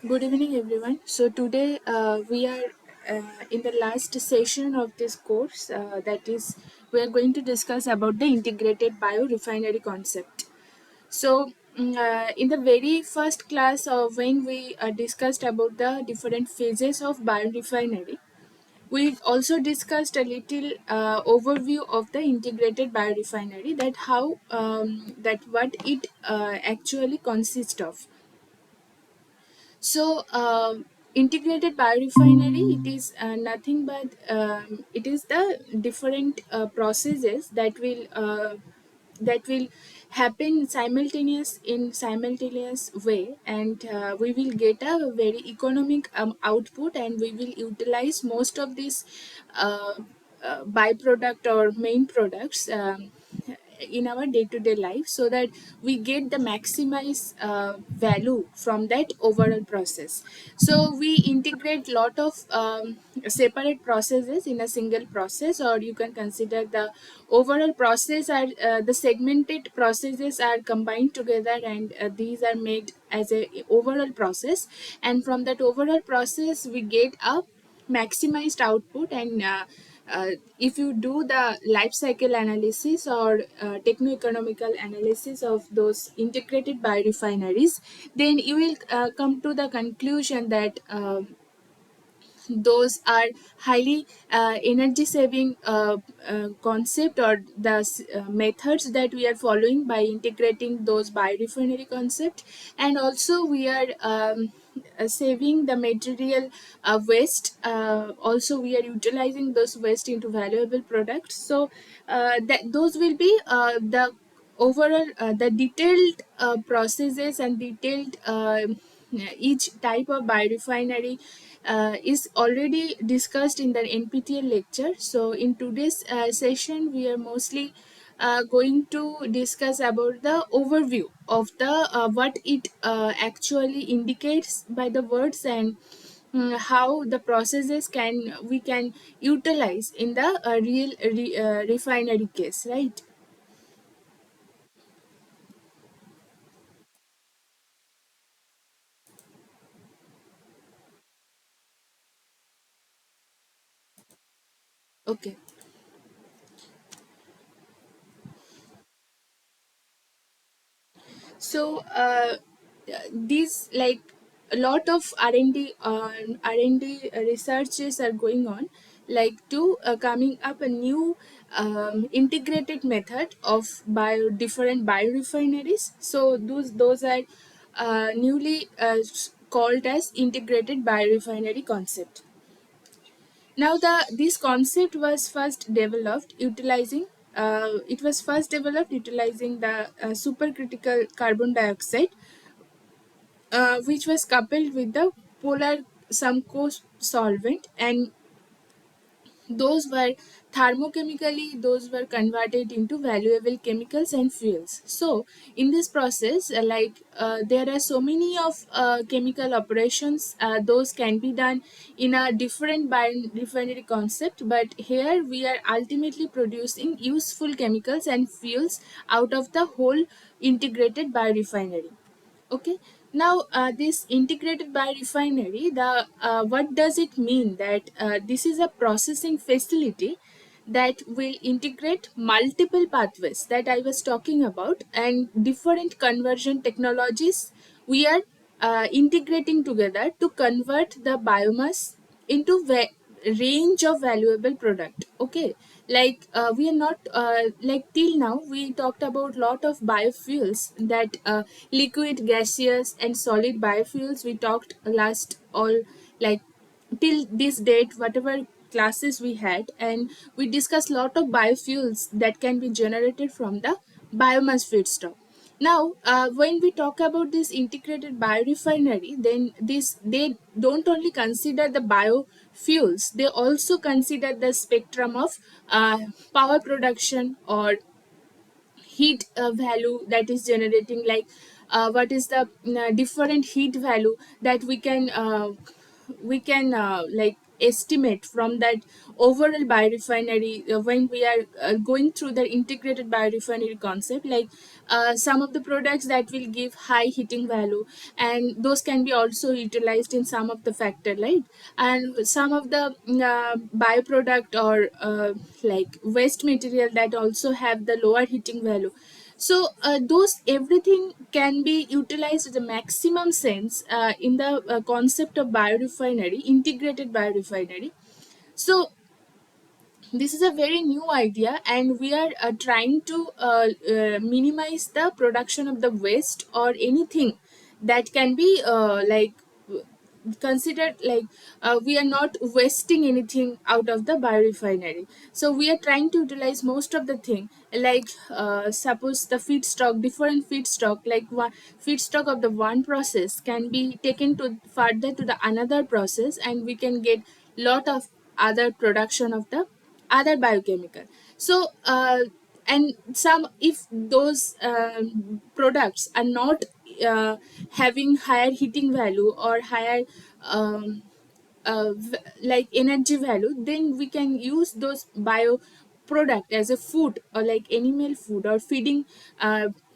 Good evening, everyone. So today we are in the last session of this course. That is, we are going to discuss about the integrated biorefinery concept. So, in the very first class, when we discussed about the different phases of biorefinery, we also discussed a little overview of the integrated biorefinery. That how that what it actually consists of. So, integrated biorefinery, it is nothing but it is the different processes that will happen simultaneous way, and we will get a very economic output, and we will utilize most of these uh, byproduct or main products. In our day-to-day life, so that we get the maximize value from that overall process. So we integrate lot of separate processes in a single process, or you can consider the overall process are the segmented processes are combined together, and these are made as a overall process, and from that overall process we get a maximized output. And if you do the life cycle analysis or techno-economical analysis of those integrated biorefineries, then you will come to the conclusion that those are highly energy saving concept, or the methods that we are following by integrating those biorefinery concept. And also we are saving the material waste. Also we are utilizing those waste into valuable products. So that those will be the overall the detailed processes and detailed each type of biorefinery is already discussed in the NPTEL lecture. So in today's session, we are mostly going to discuss about the overview of the what it actually indicates by the words, and how the processes can we can utilize in the real refinery case, right? Okay. So these like a lot of R&D researches are going on, like to coming up a new integrated method of different biorefineries. So those are newly called as integrated biorefinery concept. Now, the this concept was first developed utilizing the supercritical carbon dioxide, which was coupled with the polar Sumco solvent, and those were converted into valuable chemicals and fuels. So in this process, there are so many of chemical operations, those can be done in a different biorefinery concept, but here we are ultimately producing useful chemicals and fuels out of the whole integrated biorefinery. Okay. Now, this integrated biorefinery, the what does it mean? That this is a processing facility that will integrate multiple pathways that I was talking about, and different conversion technologies we are integrating together to convert the biomass into range of valuable product. Okay, like we are not like till now we talked about lot of biofuels, that liquid, gaseous, and solid biofuels we talked last all, like till this date whatever classes we had, and we discussed lot of biofuels that can be generated from the biomass feedstock. Now when we talk about this integrated biorefinery, then this they don't only consider the biofuels, they also consider the spectrum of power production or heat value that is generating, like what is the different heat value that we can estimate from that overall biorefinery when we are going through the integrated biorefinery concept, like some of the products that will give high heating value, and those can be also utilized in some of the factor, right? And some of the bioproduct or like waste material that also have the lower heating value. So those everything can be utilized at the maximum sense in the concept of biorefinery, integrated biorefinery. So this is a very new idea, and we are trying to minimize the production of the waste or anything that can be considered like we are not wasting anything out of the biorefinery. So we are trying to utilize most of the thing, like suppose the feedstock, different feedstock, like one feedstock of the one process can be taken to further to the another process, and we can get lot of other production of the other biochemical. So and some, if those products are not having higher heating value or higher um, like energy value, then we can use those bio product as a food or like animal food or feeding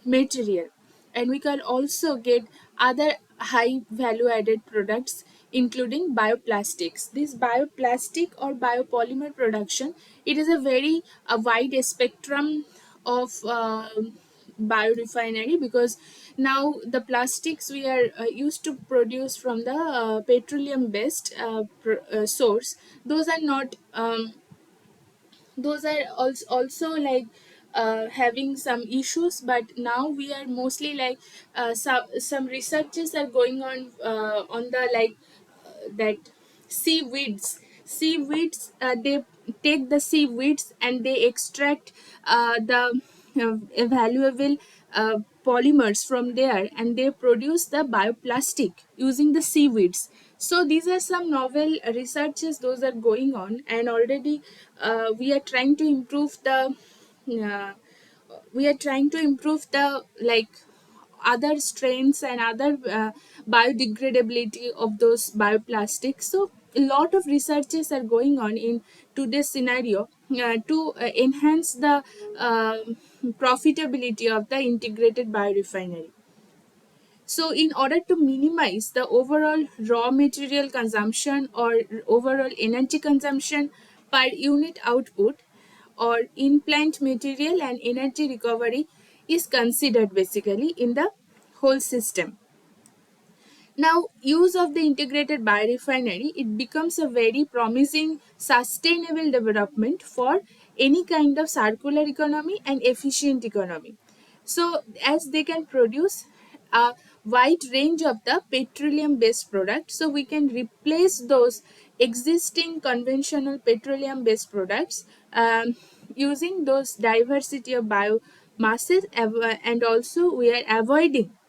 material. And we can also get other high value added products, including bioplastics. This bioplastic or biopolymer production, it is a very wide spectrum of biorefinery, because now the plastics we are used to produce from the petroleum based source, those are not those are also like having some issues. But now we are mostly like some researches are going on the like that seaweeds, they take the seaweeds and they extract the valuable polymers from there, and they produce the bioplastic using the seaweeds. So these are some novel researches those are going on, and already we are trying to improve the uh, like other strains and other biodegradability of those bioplastics. So a lot of researches are going on in today's scenario to enhance the profitability of the integrated biorefinery. So, in order to minimize the overall raw material consumption or overall energy consumption per unit output, or in plant material and energy recovery is considered basically in the whole system. Now, use of the integrated biorefinery, it becomes a very promising sustainable development for any kind of circular economy and efficient economy. So, as they can produce a wide range of the petroleum based products, so we can replace those existing conventional petroleum based products using those diversity of biomasses, and also we are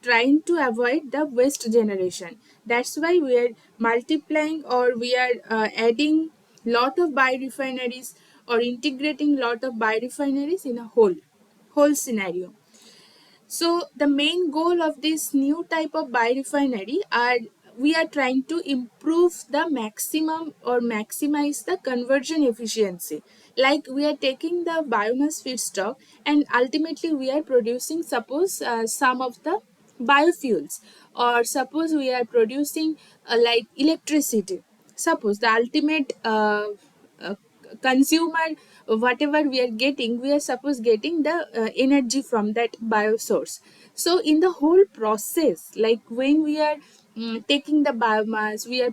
trying to avoid the waste generation. That's why we are multiplying, or we are adding lot of biorefineries or integrating lot of biorefineries in a whole scenario. So the main goal of this new type of biorefinery are, we are trying to improve the maximum or maximize the conversion efficiency. Like we are taking the biomass feedstock, and ultimately we are producing, suppose some of the biofuels, or suppose we are producing like electricity. Suppose the ultimate uh, consumer, whatever we are getting, we are suppose getting the energy from that biosource. So in the whole process, like when we are taking the biomass, we are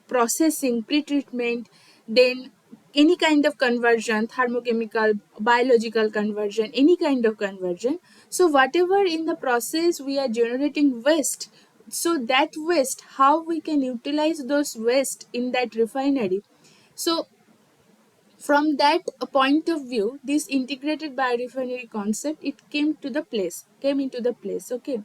processing, pre-treatment, then any kind of conversion, thermochemical, biological conversion, any kind of conversion. So whatever in the process we are generating waste, so that waste, how we can utilize those waste in that refinery. So from that point of view, this integrated biorefinery concept, it came into the place. Okay,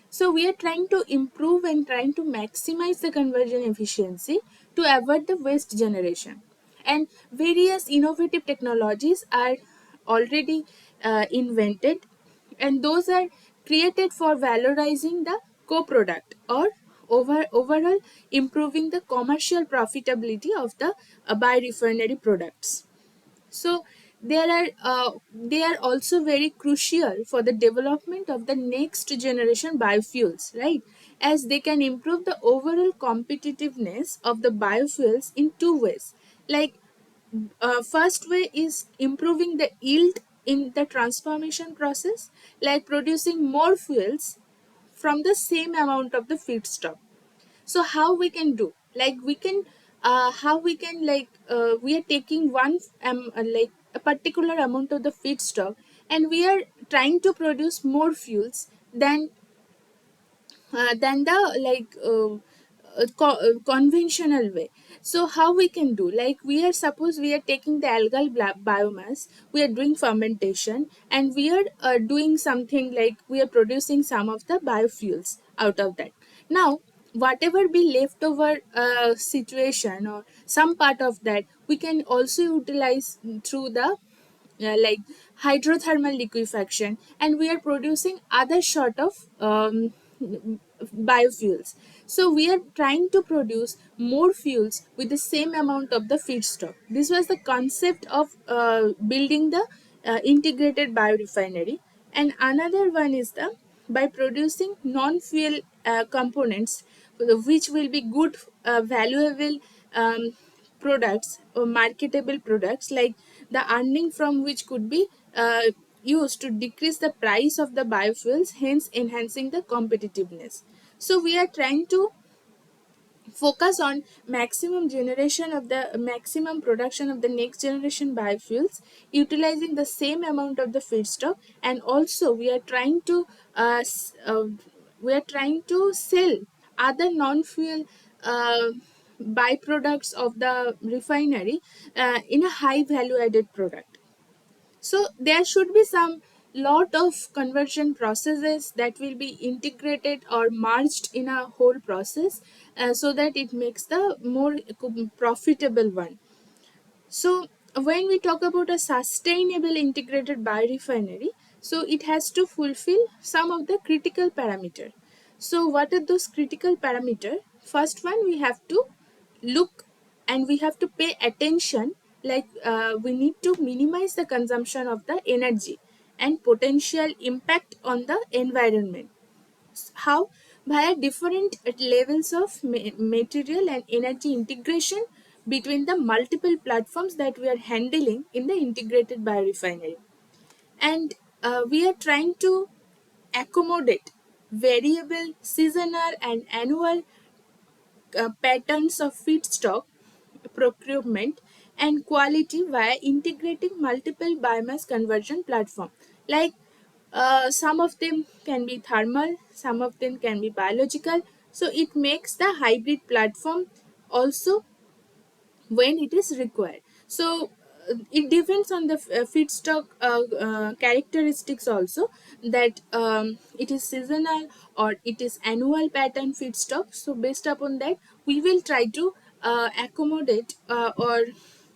so we are trying to improve and trying to maximize the conversion efficiency to avoid the waste generation, and various innovative technologies are already invented, and those are created for valorizing the co-product or overall improving the commercial profitability of the biorefinery products. So they are also very crucial for the development of the next generation biofuels, right? As they can improve the overall competitiveness of the biofuels in two ways. Like first way is improving the yield in the transformation process, like producing more fuels from the same amount of the feedstock. So how we can do, like we can how we can we are taking like a particular amount of the feedstock, and we are trying to produce more fuels than the conventional way. So how we can do, like we are, suppose we are taking the algal biomass, we are doing fermentation, and we are doing something like we are producing some of the biofuels out of that. Now whatever be leftover situation or some part of that, we can also utilize through the like hydrothermal liquefaction, and we are producing other sort of biofuels. So we are trying to produce more fuels with the same amount of the feedstock. This was the concept of building the integrated biorefinery. And another one is the by producing non-fuel components, which will be good valuable products or marketable products, like the earning from which could be used to decrease the price of the biofuels, hence enhancing the competitiveness. So we are trying to focus on maximum production of the next generation biofuels, utilizing the same amount of the feedstock. And also uh, s- uh, we are trying to sell other non-fuel uh, byproducts of the refinery in a high value added product. So there should be some lot of conversion processes that will be integrated or merged in a whole process, so that it makes the more profitable one. So when we talk about a sustainable integrated biorefinery, so it has to fulfill some of the critical parameter. So what are those critical parameter? First one, we have to look and we have to pay attention, like we need to minimize the consumption of the energy and potential impact on the environment. How? Via different levels of material and energy integration between the multiple platforms that we are handling in the integrated biorefinery. And we are trying to accommodate variable seasonal and annual patterns of feedstock procurement and quality via integrating multiple biomass conversion platform. Like some of them can be thermal, some of them can be biological. So it makes the hybrid platform also when it is required. So it depends on the feedstock characteristics also, that it is seasonal or it is annual pattern feedstock. So based upon that, we will try to accommodate or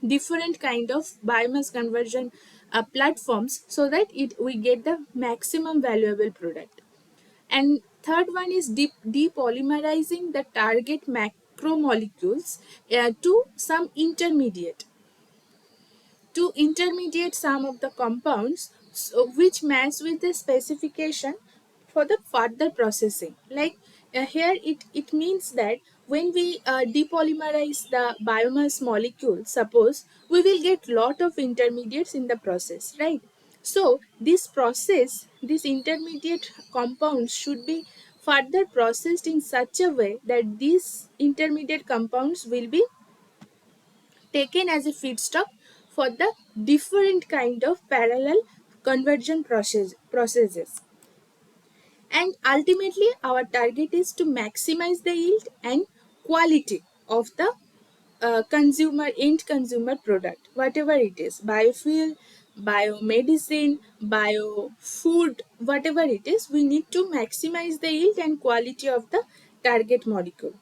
different kind of biomass conversion platforms, so that it we get the maximum valuable product. And third one is depolymerizing the target macromolecules to some intermediate some of the compounds, so, which match with the specification for the further processing. Like here it means that when we depolymerize the biomass molecule, suppose we will get lot of intermediates in the process, right? So this process, these intermediate compounds should be further processed in such a way that these intermediate compounds will be taken as a feedstock for the different kind of parallel conversion processes. And ultimately our target is to maximize the yield and quality of the consumer end consumer product, whatever it is, biofuel, biomedicine, biofood, whatever it is, we need to maximize the yield and quality of the target molecule.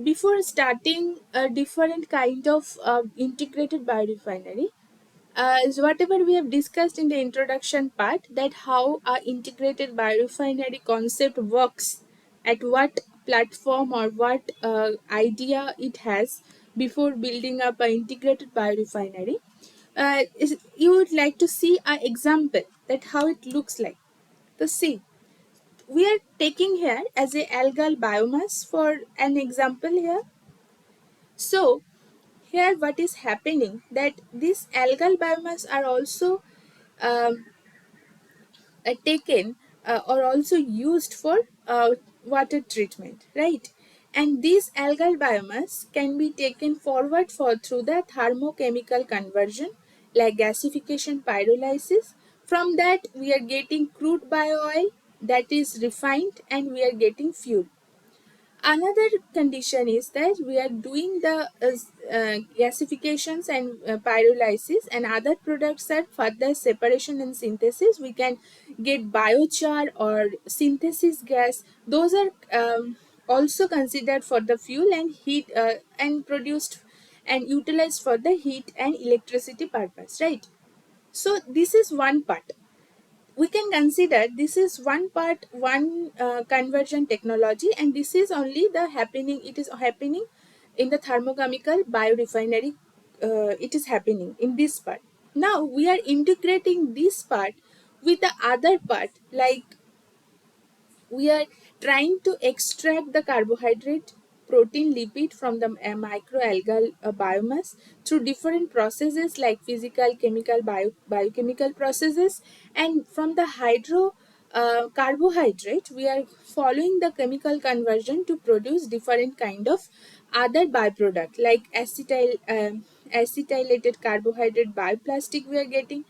Before starting a different kind of integrated biorefinery, is whatever we have discussed in the introduction part, that how a integrated biorefinery concept works, at what platform or what idea it has before building up an integrated biorefinery. You would like to see an example that how it looks like. So see, we are taking here as a algal biomass for an example here. So here what is happening, that these algal biomass are also um, taken or also used for water treatment, right? And these algal biomass can be taken forward for through the thermochemical conversion like gasification pyrolysis. From that we are getting crude bio oil that is refined, and we are getting fuel. Another condition is that we are doing the gasifications and pyrolysis, and other products are further separation and synthesis. We can get biochar or synthesis gas. Those are also considered for the fuel and heat, and produced and utilized for the heat and electricity purpose, right? So this is one part. We can consider this is one part, one conversion technology, and this is only the happening, it is happening in the thermochemical biorefinery. It is happening in this part. Now we are integrating this part with the other part, like we are trying to extract the carbohydrate, protein, lipid from the microalgal biomass through different processes like physical, chemical, biochemical processes. And from the hydro carbohydrate, we are following the chemical conversion to produce different kind of other byproduct like acetylated carbohydrate bioplastic we are getting.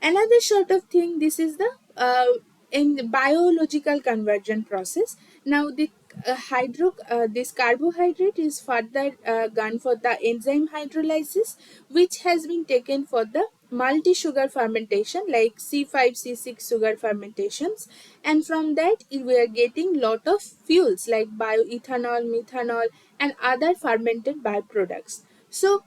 Another sort of thing, this is the in the biological conversion process. Now the this carbohydrate is further gone for the enzyme hydrolysis, which has been taken for the multi sugar fermentation like C5 C6 sugar fermentations. And from that we are getting lot of fuels like bioethanol, methanol, and other fermented byproducts. So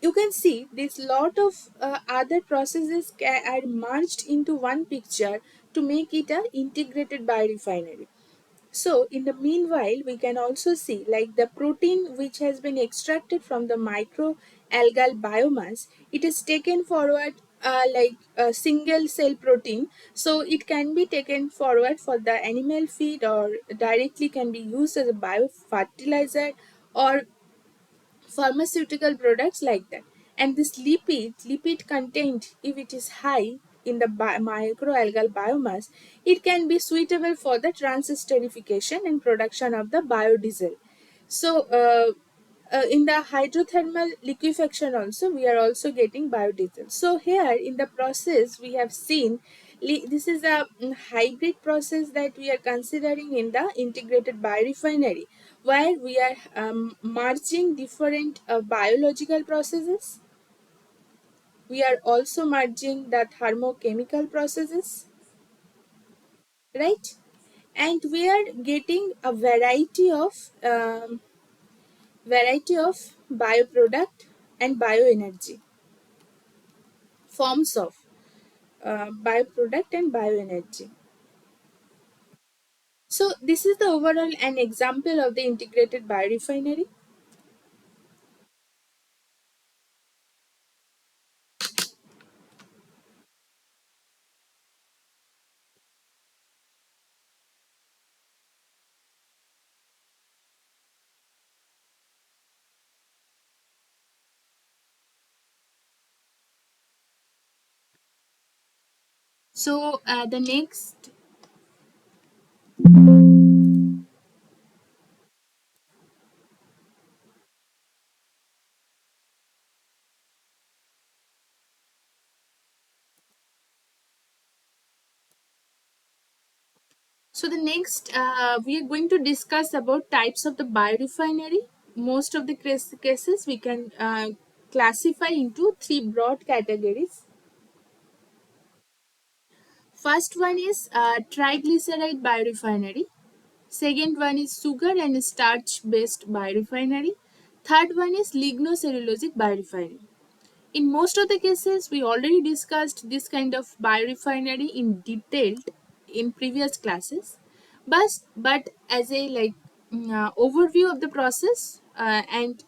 you can see this lot of other processes are merged into one picture to make it a integrated biorefinery. So in the meanwhile we can also see like the protein which has been extracted from the microalgal biomass, it is taken forward like a single cell protein, so it can be taken forward for the animal feed or directly can be used as a biofertilizer or pharmaceutical products like that. And this lipid content, if it is high in the microalgal biomass, it can be suitable for the transesterification and production of the biodiesel. So in the hydrothermal liquefaction also we are also getting biodiesel. So here in the process we have seen this is a hybrid process that we are considering in the integrated biorefinery, where we are merging different biological processes. We are also merging the thermochemical processes, right? And we are getting a variety of bioproduct and bioenergy forms of bioproduct and bioenergy. So this is the overall an example of the integrated biorefinery. The next, we are going to discuss about types of the biorefinery. Most of the cases we can classify into three broad categories. First one is triglyceride biorefinery. Second one is sugar and starch based biorefinery. Third one is lignocellulosic biorefinery. In most of the cases, we already discussed this kind of biorefinery in detail in previous classes, but as a overview of the process, and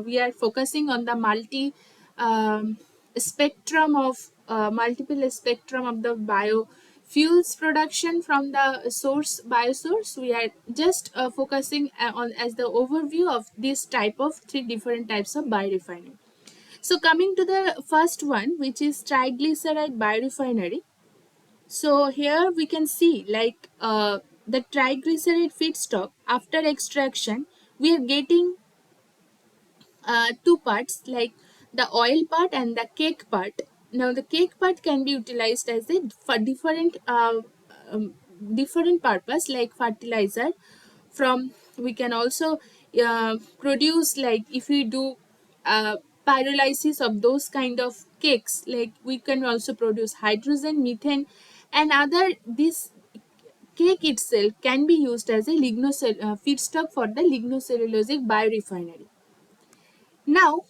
we are focusing on the um, spectrum of multiple spectrum of the biofuels production from the source biosource. We are just focusing on as the overview of this type of three different types of biorefinery. So coming to the first one, which is triglyceride biorefinery. So here we can see the triglyceride feedstock after extraction, we are getting two parts, like the oil part and the cake part. Now the cake part can be utilized as a for different um, different purpose, like fertilizer. From we can also produce, like if we do uh, pyrolysis of those kind of cakes, like we can also produce hydrogen, methane, and other. This cake itself can be used as a feedstock for the lignocellulosic biorefinery. Now,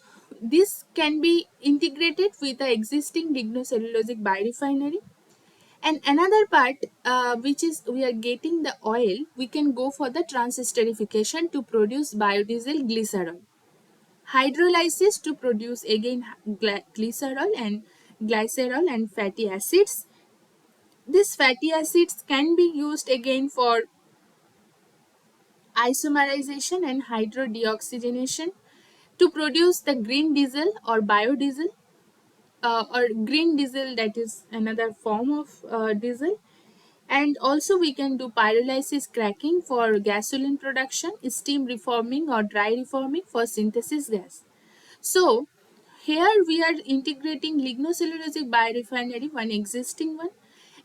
this can be integrated with the existing lignocellulosic biorefinery. And another part, which is we are getting the oil, we can go for the transesterification to produce biodiesel glycerol. Hydrolysis to produce again glycerol and glycerol and fatty acids. These fatty acids can be used again for isomerization and hydrodeoxygenation to produce the green diesel or biodiesel, or green diesel, that is another form of diesel. And also we can do pyrolysis cracking for gasoline production, steam reforming or dry reforming for synthesis gas. So here we are integrating lignocellulosic biorefinery, one existing one,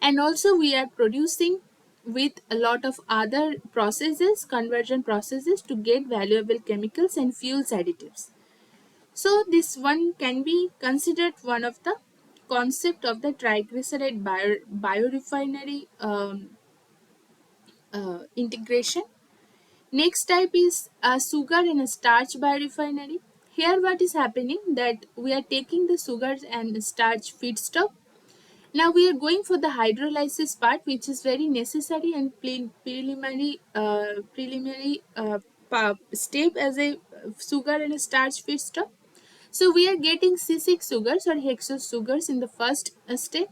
and also we are producing with a lot of other processes, conversion processes, to get valuable chemicals and fuels additives. So this one can be considered one of the concept of the triglyceride biorefinery integration. Next type is a sugar and a starch biorefinery. Here what is happening, that we are taking the sugars and starch feedstock. Now we are going for the hydrolysis part, which is very necessary and preliminary step as a sugar and a starch feedstock. So we are getting C6 sugars or hexose sugars in the first step.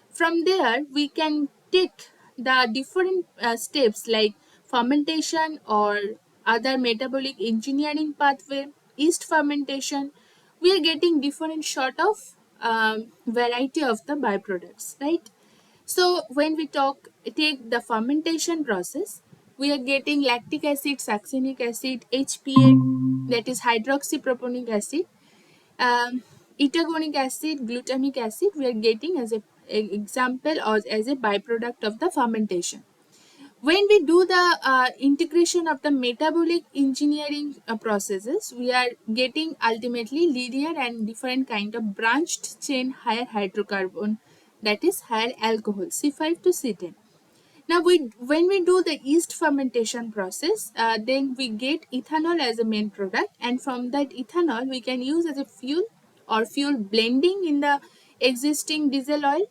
From there, we can take the different steps like fermentation or other metabolic engineering pathway, yeast fermentation. We are getting different sort of variety of the byproducts, right? So when we take the fermentation process, we are getting lactic acid, succinic acid, HPA, that is hydroxyproponic acid, um, etagonic acid, glutamic acid, we are getting as a example or as a byproduct of the fermentation. When we do the integration of the metabolic engineering processes, we are getting ultimately linear and different kind of branched chain higher hydrocarbon, that is higher alcohol, C5 to C10. Now, when we do the yeast fermentation process, then we get ethanol as a main product, and from that ethanol we can use as a fuel or fuel blending in the existing diesel oil,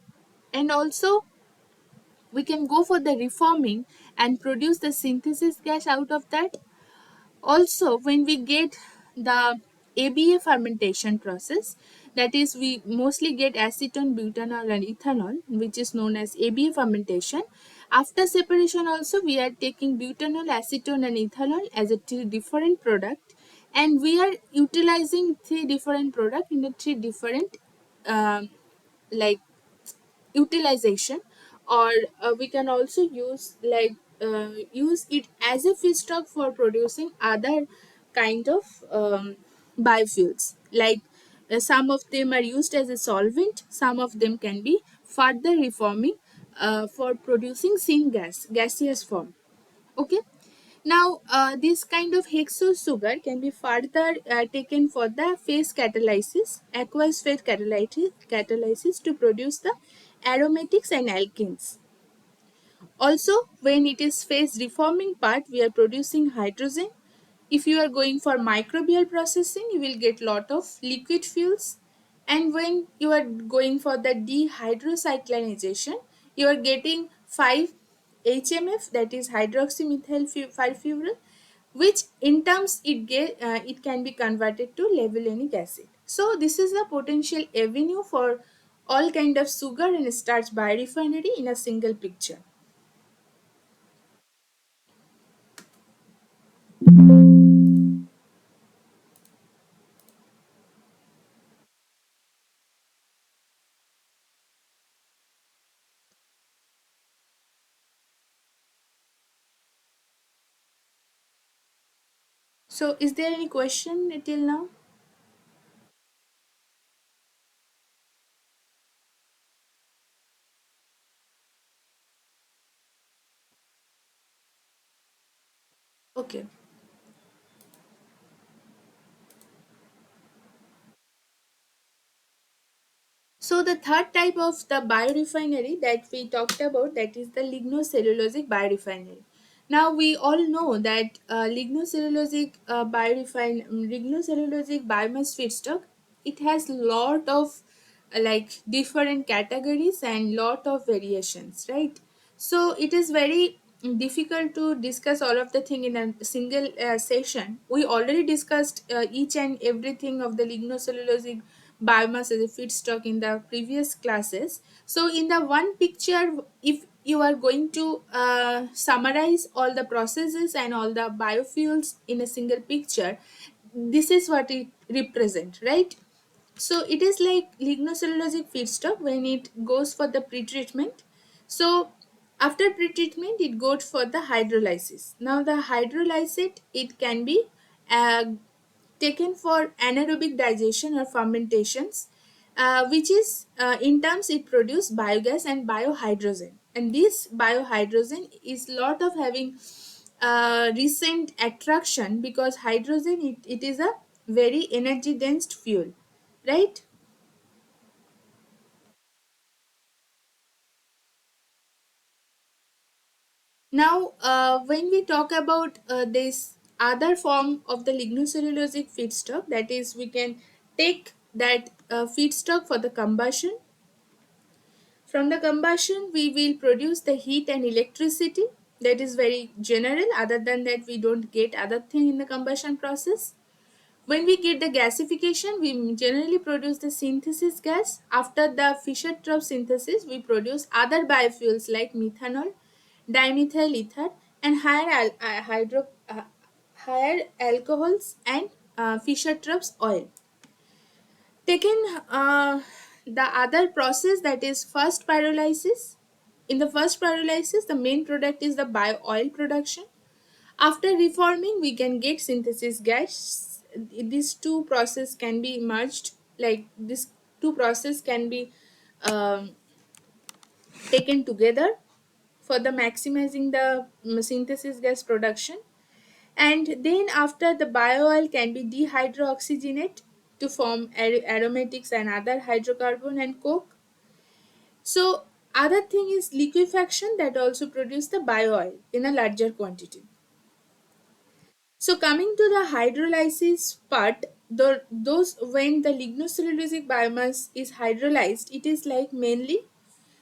and also we can go for the reforming and produce the synthesis gas out of that. Also, when we get the ABA fermentation process, that is, we mostly get acetone, butanol, and ethanol, which is known as ABA fermentation. After separation, also we are taking butanol, acetone, and ethanol as a three different product, and we are utilizing three different product in the three different um like utilization, or we can also use it as a feedstock for producing other kind of biofuels, like some of them are used as a solvent, some of them can be further reforming for producing syngas, gaseous form. Okay. Now, this kind of hexose sugar can be further taken for the phase catalysis, aqueous phase catalysis to produce the aromatics and alkenes. Also, when it is phase reforming part, we are producing hydrogen. If you are going for microbial processing, you will get lot of liquid fuels. And when you are going for the dehydrocyclinization, you are getting 5 HMF, that is hydroxymethyl 5-fural, which in terms it can be converted to levulinic acid. So this is a potential avenue for all kind of sugar and starch biorefinery in a single picture. So is there any question till now? Okay. So the third type of the biorefinery that we talked about, that is the lignocellulosic biorefinery. Now we all know that lignocellulosic biomass feedstock, it has lot of like different categories and lot of variations, right? So it is very difficult to discuss all of the thing in a single session. We already discussed each and everything of the lignocellulosic biomass as a feedstock in the previous classes. So in the one picture, if you are going to summarize all the processes and all the biofuels in a single picture, this is what it represent, right? So it is like lignocellulosic feedstock when it goes for the pretreatment. So after pretreatment, it goes for the hydrolysis. Now the hydrolysis, it can be uh, taken for anaerobic digestion or fermentations, which is in terms it produce biogas and biohydrogen. And this biohydrogen is lot of having recent attraction because hydrogen, it is a very energy dense fuel, right? Now, when we talk about this other form of the lignocellulosic feedstock, that is, we can take that feedstock for the combustion. From the combustion, we will produce the heat and electricity. That is very general. Other than that, we don't get other thing in the combustion process. When we get the gasification, we generally produce the synthesis gas. After the Fischer-Tropsch synthesis, we produce other biofuels like methanol, dimethyl ether, and higher alcohols and Fischer-Tropsch oil. Taken the other process, that is first pyrolysis. In the first pyrolysis, the main product is the bio oil production. After reforming, we can get synthesis gas. These two process can be merged, like these two process can be um, taken together for the maximizing the synthesis gas production. And then after, the bio oil can be dehydrooxygenate to form aromatics and other hydrocarbon and coke. So other thing is liquefaction, that also produce the bio oil in a larger quantity. So coming to the hydrolysis part, those when the lignocellulosic biomass is hydrolyzed, it is like mainly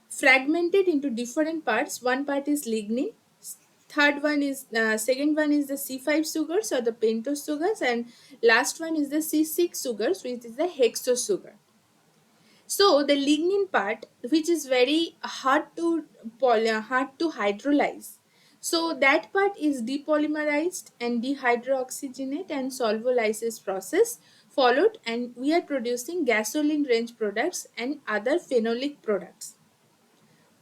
fragmented into different parts. One part is lignin, third one is second one is the C5 sugars or the pentose sugars, and last one is the C6 sugars, which is the hexose sugar. So the lignin part, which is very hard to hydrolyze. So that part is depolymerized and dehydroxygenate and solvolysis process followed, and we are producing gasoline range products and other phenolic products.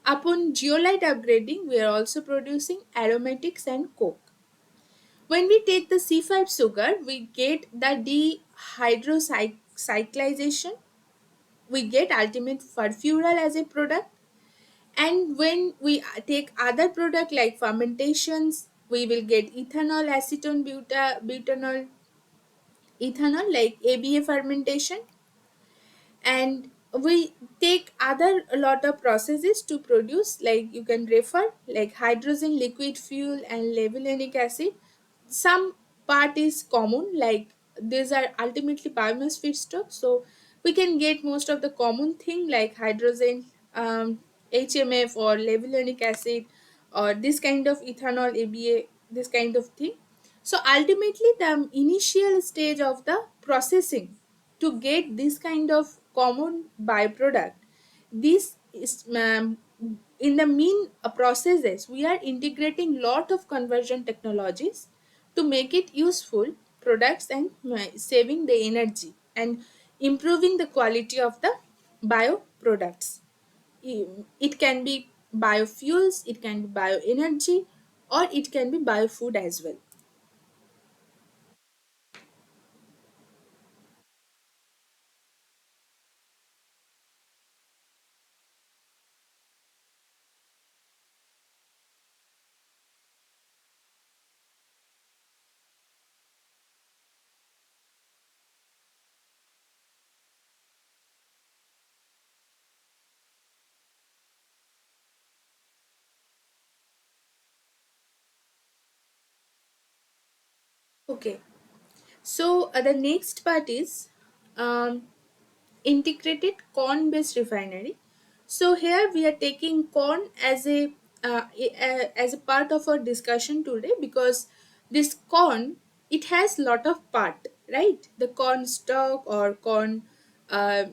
Upon geolite upgrading, we are also producing aromatics and coke. When we take the C5 sugar, we get the dehydrocyclization, we get ultimate furfural as a product. And when we take other product like fermentations, we will get ethanol, acetone, butanol, ethanol like ABA fermentation. And we take other a lot of processes to produce, like you can refer like hydrogen liquid fuel and levulinic acid. Some part is common, like these are ultimately biomass feedstock, so we can get most of the common thing like hydrogen, HMF or levulinic acid, or this kind of ethanol, ABA, this kind of thing. So ultimately the initial stage of the processing to get this kind of common byproduct, this is in the mean processes we are integrating lot of conversion technologies to make it useful products and saving the energy and improving the quality of the bioproducts. It can be biofuels, it can be bioenergy, or it can be biofood as well. Okay, so the next part is um, integrated corn based refinery. So here we are taking corn as a part of our discussion today, because this corn, it has lot of part, right? The corn stalk or corn, uh,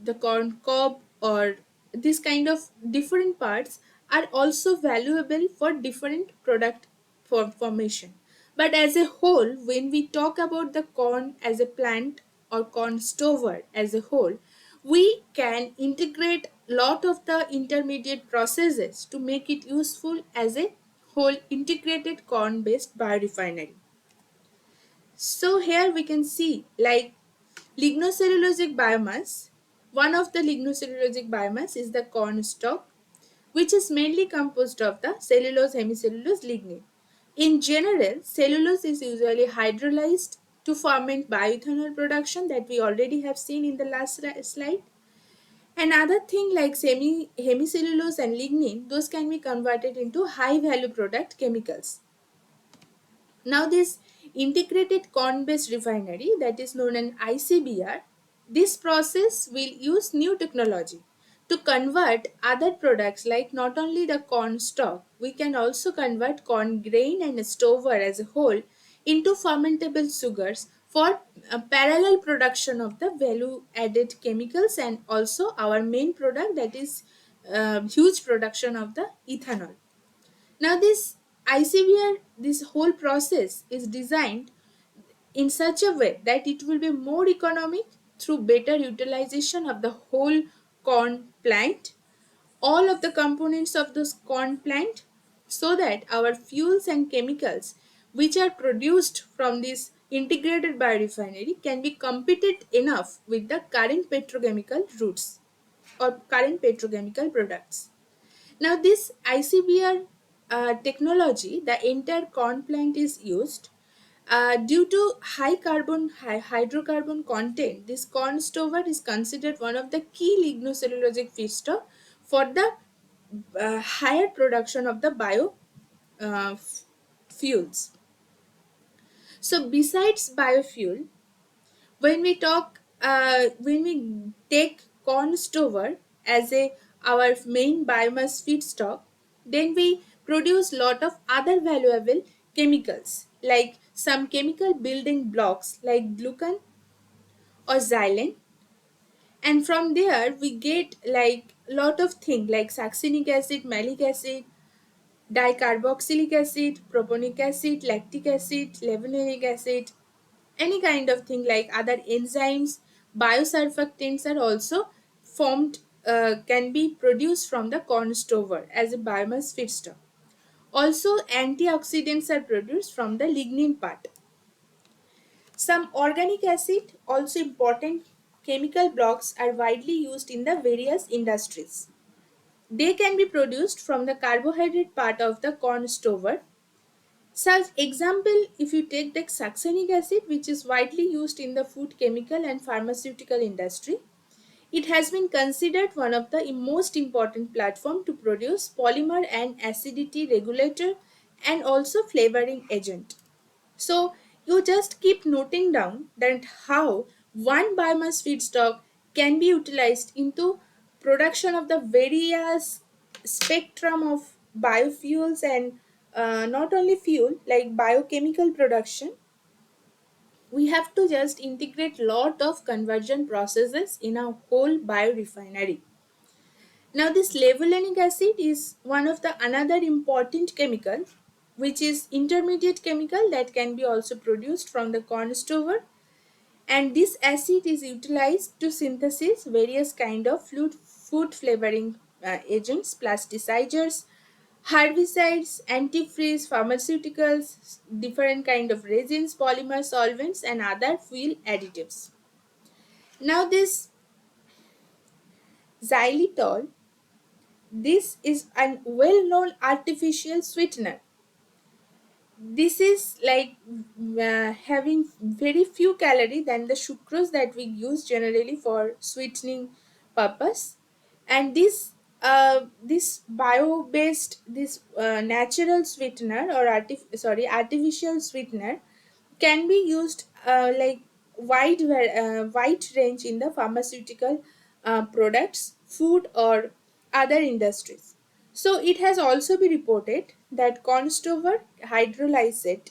the corn cob, or this kind of different parts are also valuable for different product formation. But as a whole, when we talk about the corn as a plant or corn stover as a whole, we can integrate lot of the intermediate processes to make it useful as a whole integrated corn based biorefinery. So here we can see like lignocellulosic biomass. One of the lignocellulosic biomass is the corn stalk, which is mainly composed of the cellulose, hemicellulose, lignin. In general, cellulose is usually hydrolyzed to ferment bioethanol production that we already have seen in the last slide. Another thing like hemicellulose and lignin, those can be converted into high value product chemicals. Now, this integrated corn based refinery, that is known as ICBR, this process will use new technology to convert other products like not only the corn stalk, we can also convert corn grain and stover as a whole into fermentable sugars for parallel production of the value added chemicals and also our main product, that is huge production of the ethanol. Now, this ICVR, this whole process is designed in such a way that it will be more economic through better utilization of the whole corn plant, all of the components of this corn plant, so that our fuels and chemicals which are produced from this integrated biorefinery can be competent enough with the current petrochemical routes or current petrochemical products. Now, this ICBR technology, the entire corn plant is used. Due to high hydrocarbon content, this corn stover is considered one of the key lignocellulosic feedstock for the higher production of the bio fuels. So, besides biofuel, when we take corn stover as a our main biomass feedstock, then we produce lot of other valuable chemicals like some chemical building blocks like glucan or xylene, and from there we get like lot of things like succinic acid, malic acid, dicarboxylic acid, proponic acid, lactic acid, levulinic acid, any kind of thing like other enzymes. Biosurfactants are also formed, can be produced from the corn stover as a biomass feedstock. Also, antioxidants are produced from the lignin part. Some organic acid, also important chemical blocks, are widely used in the various industries. They can be produced from the carbohydrate part of the corn stover. Such example, if you take the succinic acid, which is widely used in the food, chemical and pharmaceutical industry, It has been considered one of the most important platform to produce polymer and acidity regulator and also flavoring agent. So you just keep noting down that how one biomass feedstock can be utilized into production of the various spectrum of biofuels and not only fuel like biochemical production. We have to just integrate lot of conversion processes in a whole biorefinery. Now this levulinic acid is one of the another important chemical which is intermediate chemical that can be also produced from the corn stover, and this acid is utilized to synthesize various kind of food flavoring agents, plasticizers, herbicides, antifreeze, pharmaceuticals, different kind of resins, polymer solvents and other fuel additives. Now this xylitol, this is a well-known artificial sweetener. This is like having very few calorie than the sucrose that we use generally for sweetening purpose, and this bio based this natural sweetener or artificial sweetener can be used like wide range in the pharmaceutical products, food or other industries. So it has also been reported that corn stover hydrolysate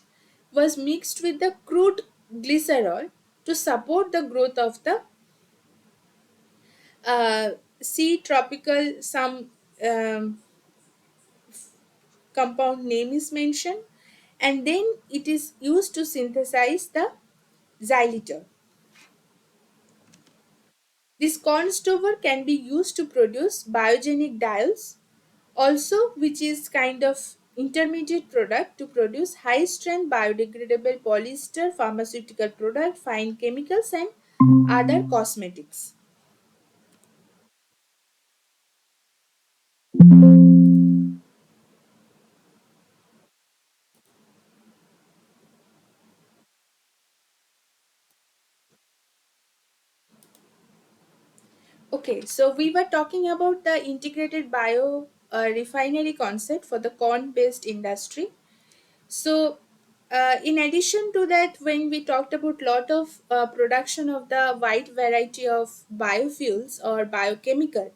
was mixed with the crude glycerol to support the growth of the uh, sea tropical some um, compound name is mentioned, and then it is used to synthesize the xylitol. This corn stover can be used to produce biogenic diols also, which is kind of intermediate product to produce high strength biodegradable polyester pharmaceutical product, fine chemicals and other cosmetics. Okay, so we were talking about the integrated bio refinery concept for the corn based industry. So, in addition to that, when we talked about lot of production of the wide variety of biofuels or biochemical,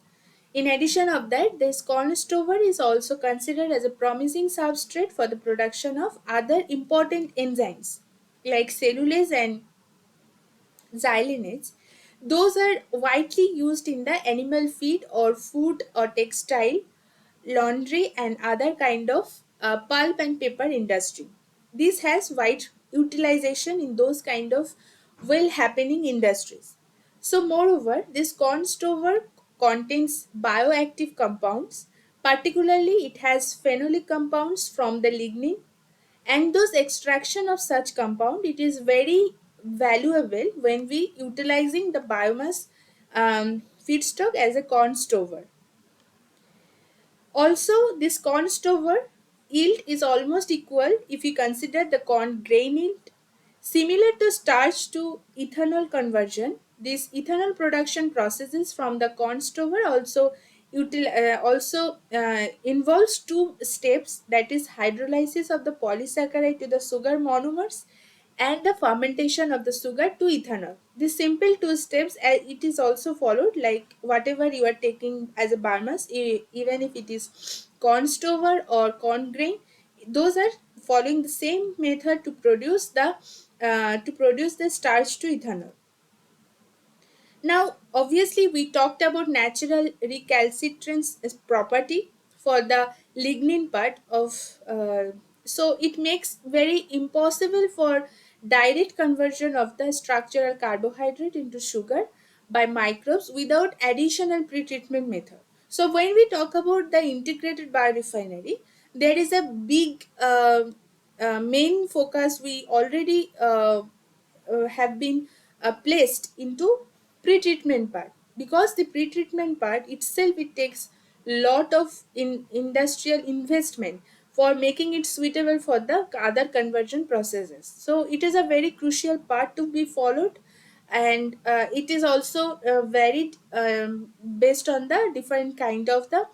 in addition of that, this corn stover is also considered as a promising substrate for the production of other important enzymes like cellulase and xylinates. Those are widely used in the animal feed or food or textile, laundry and other kind of pulp and paper industry. This has wide utilization in those kind of well happening industries. So moreover, this corn stover contains bioactive compounds, particularly it has phenolic compounds from the lignin, and those extraction of such compound, it is very valuable when we utilizing the biomass feedstock as a corn stover. Also, this corn stover yield is almost equal if you consider the corn grain yield. Similar to starch to ethanol conversion, this ethanol production processes from the corn stover also involves two steps, that is hydrolysis of the polysaccharide to the sugar monomers and the fermentation of the sugar to ethanol. This simple two steps, it is also followed like whatever you are taking as a biomass, even if it is corn stover or corn grain, those are following the same method to produce the starch to ethanol. Now, obviously, we talked about natural recalcitrance as property for the lignin part of. So it makes very impossible for direct conversion of the structural carbohydrate into sugar by microbes without additional pretreatment method. So when we talk about the integrated biorefinery, there is a big main focus we already have been placed into pre-treatment part, because the pre-treatment part itself it takes lot of industrial investment for making it suitable for the other conversion processes. So it is a very crucial part to be followed and it is also varied based on the different kind of the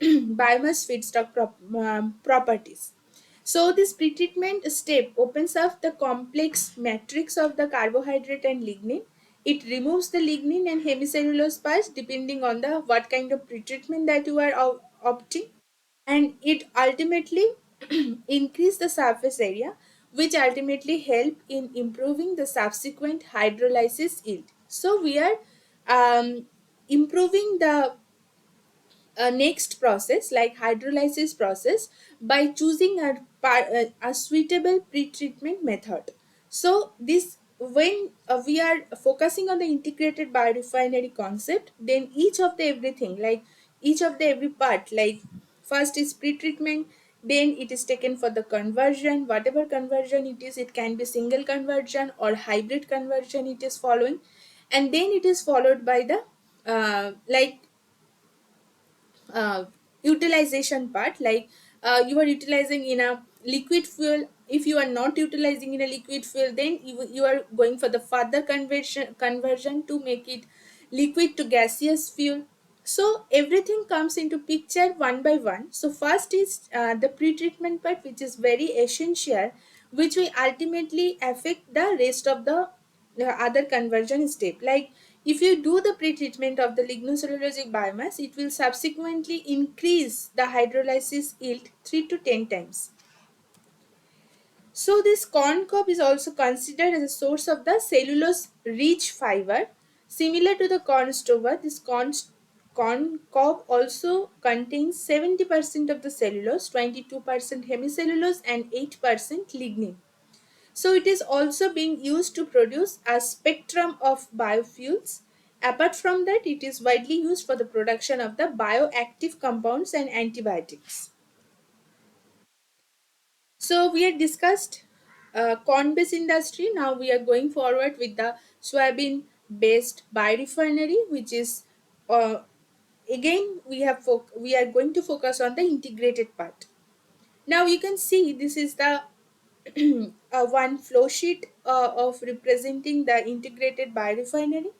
biomass feedstock properties. So this pretreatment step opens up the complex matrix of the carbohydrate and lignin. It removes the lignin and hemicellulose parts depending on the what kind of pretreatment that you are opting, and it ultimately increase the surface area, which ultimately help in improving the subsequent hydrolysis yield. So we are improving the next process like hydrolysis process by choosing a suitable pretreatment method. So this when we are focusing on the integrated biorefinery concept, then each of the everything like each of the every part, like first is pretreatment, then it is taken for the conversion, whatever conversion it is, it can be single conversion or hybrid conversion it is following, and then it is followed by the like uh, utilization part, like you are utilizing in a liquid fuel. If you are not utilizing in a liquid fuel, then you are going for the further conversion to make it liquid to gaseous fuel. So everything comes into picture one by one. So first is the pre-treatment part, which is very essential, which will ultimately affect the rest of the other conversion step. Like if you do the pretreatment of the lignocellulosic biomass, it will subsequently increase the hydrolysis yield 3 to 10 times. So this corn cob is also considered as a source of the cellulose rich fiber. Similar to the corn stover, this corn cob also contains 70% of the cellulose, 22% hemicellulose and 8% lignin. So it is also being used to produce a spectrum of biofuels. Apart from that, it is widely used for the production of the bioactive compounds and antibiotics. So we had discussed corn-based industry. Now we are going forward with the soybean-based biorefinery, which is uh, again we are going to focus on the integrated part. Now you can see this is the one flow sheet of representing the integrated biorefinery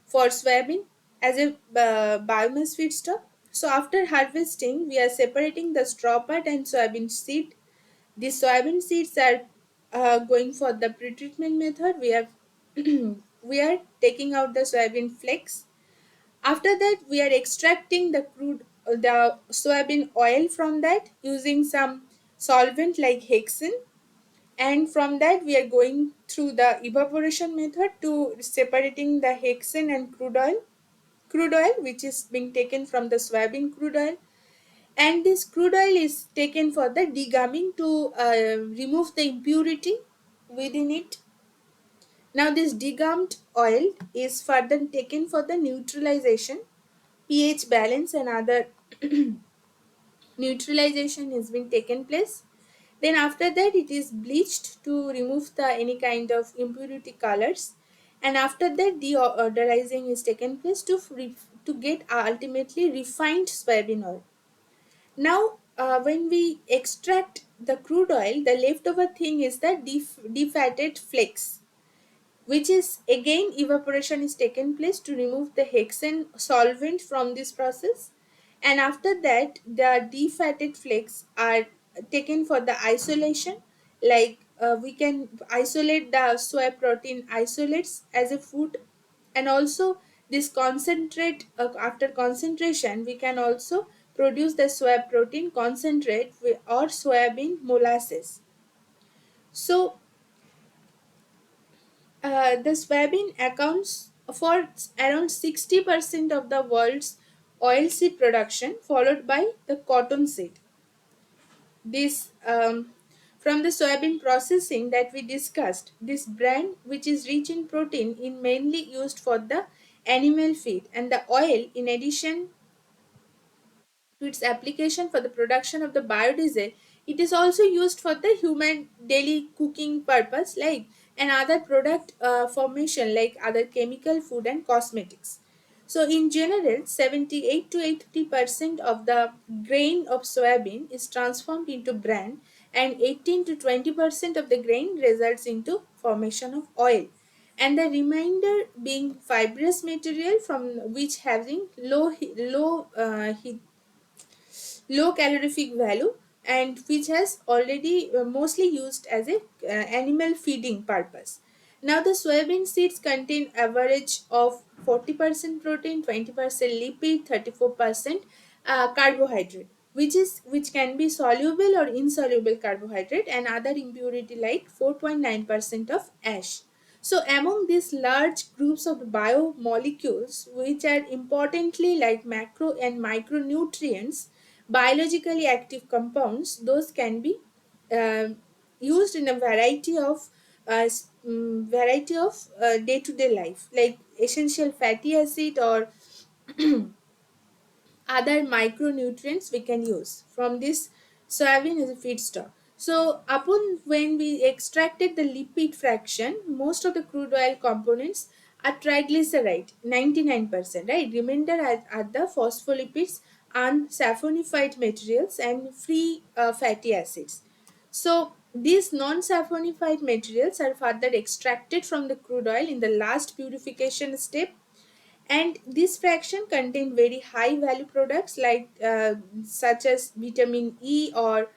for soybean as a biomass feedstock. So after harvesting, we are separating the straw part and soybean seed. The soybean seeds are going for the pretreatment method. We have we are taking out the soybean flakes. After that, we are extracting the soybean oil from that using some solvent like hexane, and from that we are going through the evaporation method to separating the hexane and crude oil which is being taken from the soybean crude oil, and this crude oil is taken for the degumming to remove the impurity within it. Now this degummed oil is further taken for the neutralization, pH balance and other neutralization has been taken place. Then after that it is bleached to remove the any kind of impurity colors, and after that deodorizing is taken place to get ultimately refined soybean oil. Now when we extract the crude oil, the leftover thing is the defatted flakes, which is again evaporation is taken place to remove the hexane solvent from this process, and after that the defatted flakes are taken for the isolation, like we can isolate the soy protein isolates as a food, and also this concentrate after concentration we can also produce the soy protein concentrate or soybean molasses. So the soybean accounts for around 60% of the world's oilseed production, followed by the cottonseed. This from the soybean processing that we discussed, this bran, which is rich in protein, is mainly used for the animal feed, and the oil, in addition to its application for the production of the biodiesel, it is also used for the human daily cooking purpose, like and other product formation, like other chemical, food, and cosmetics. So, in general, 78 to 80% of the grain of soybean is transformed into bran, and 18 to 20% of the grain results into formation of oil. and the remainder being fibrous material from which having low calorific value, and which has already mostly used as a animal feeding purpose. Now the soybean seeds contain average of 40% protein, 20% lipid, 34% carbohydrate, which can be soluble or insoluble carbohydrate, and other impurity like 4.9% of ash. So among these large groups of biomolecules, which are importantly like macro and micronutrients, biologically active compounds, those can be um used in a variety of day-to-day life, like essential fatty acid or other micronutrients we can use from this soybean as a feedstock. So upon when we extracted the lipid fraction, most of the crude oil components are triglyceride, 99%, right? Remainder are the phospholipids and saponified materials and free fatty acids. So these non-saponified materials are further extracted from the crude oil in the last purification step, and this fraction contain very high value products like such as vitamin E or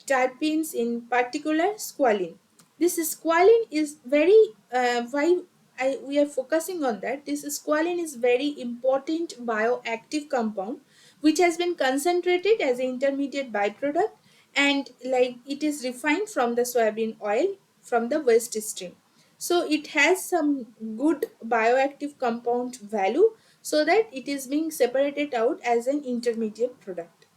terpenes, in particular squalene. This squalene is very we are focusing on that. This squalene is very important bioactive compound which has been concentrated as an intermediate byproduct, and like it is refined from the soybean oil from the waste stream. So it has some good bioactive compound value, so that it is being separated out as an intermediate product.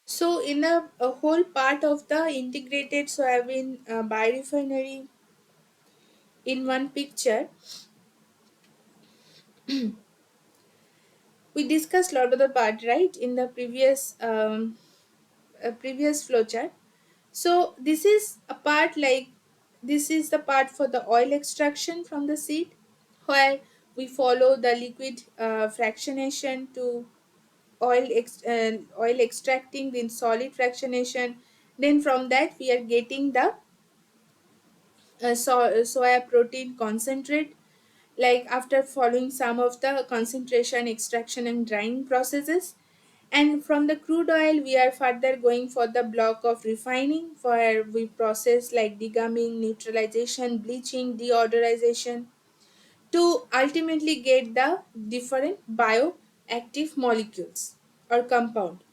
So, in a whole part of the integrated soybean biorefinery in one picture, we discussed lot of the part, right, in the previous flowchart. So, this is a part like this is the part for the oil extraction from the seed, where we follow the liquid fractionation to oil extracting, then solid fractionation. Then from that we are getting the soya protein concentrate, like after following some of the concentration, extraction and drying processes. And from the crude oil we are further going for the block of refining, where we process like degumming, neutralization, bleaching, deodorization, to ultimately get the different bioactive molecules or compound.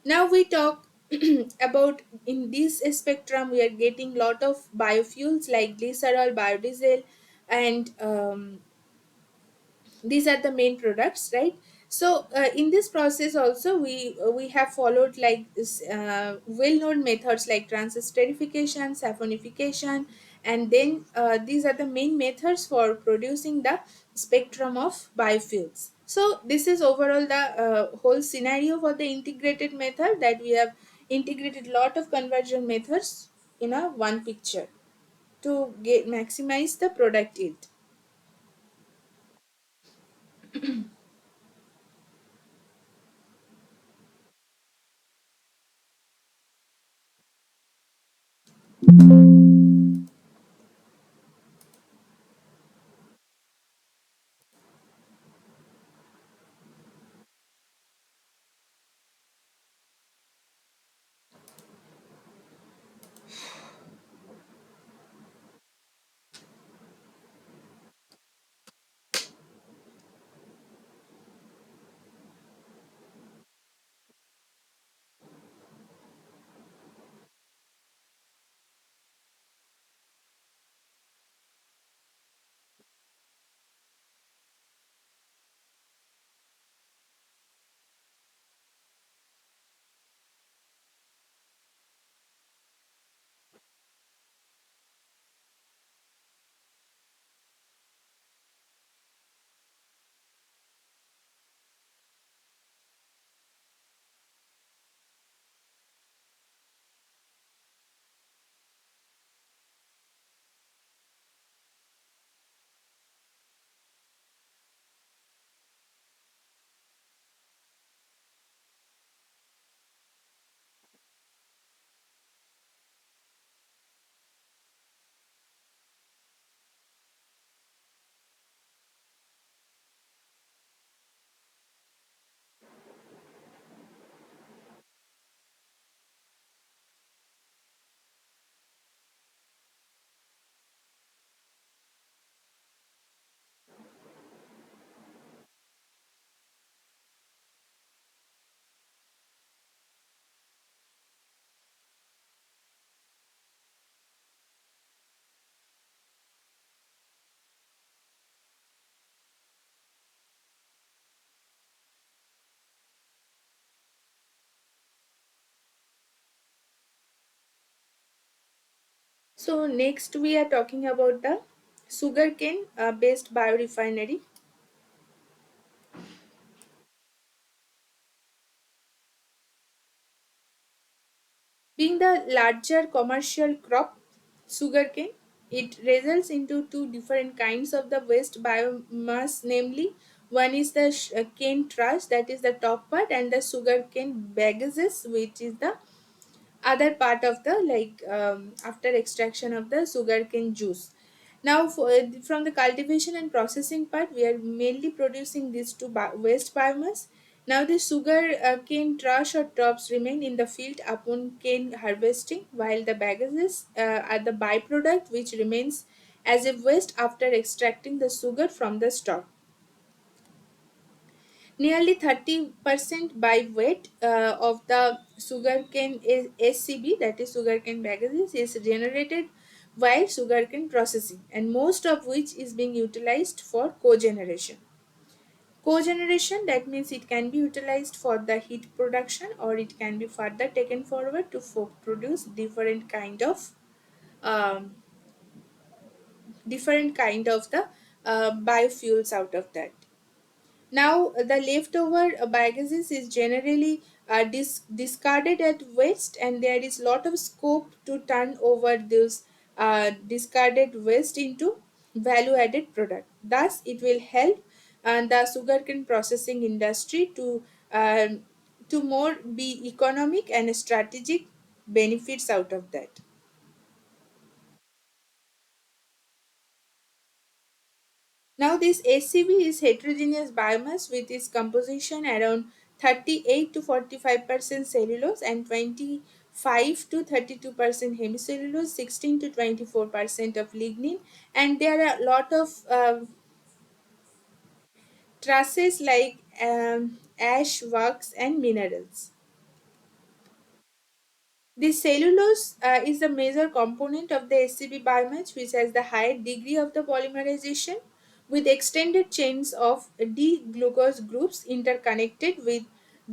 Now we talk about in this spectrum we are getting lot of biofuels like glycerol, biodiesel, and these are the main products, right? So in this process also we have followed like this well-known methods like transesterification, saponification, and then these are the main methods for producing the spectrum of biofuels. So this is overall the whole scenario for the integrated method, that we have integrated lot of conversion methods in a one picture to get maximize the product yield. So next we are talking about the sugarcane based biorefinery. Being the larger commercial crop, sugarcane, it results into two different kinds of the waste biomass, namely one is the cane trash, that is the top part, and the sugarcane bagages, which is the other part of the after extraction of the sugarcane juice. Now from the cultivation and processing part, we are mainly producing these two waste biomass. Now the sugar cane trash or tops remain in the field upon cane harvesting, while the bagages are the byproduct which remains as a waste after extracting the sugar from the stalk. Nearly 30% by weight of the sugarcane SCB, that is sugarcane bagages, is generated while sugarcane processing, and most of which is being utilized for cogeneration. Cogeneration, that means it can be utilized for the heat production, or it can be further taken forward to produce um, different kind of the biofuels out of that. Now, the leftover bagages is generally discarded at waste, and there is lot of scope to turn over those discarded waste into value-added product. Thus, it will help the sugarcane processing industry to more be economic and strategic benefits out of that. Now, this SCB is heterogeneous biomass with its composition around 38 to 45% cellulose and 25 to 32% hemicellulose, 16 to 24% of lignin, and there are a lot of traces like ash, wax, and minerals. The cellulose is the major component of the SCB biomass, which has the higher degree of the polymerization with extended chains of D-glucose groups interconnected with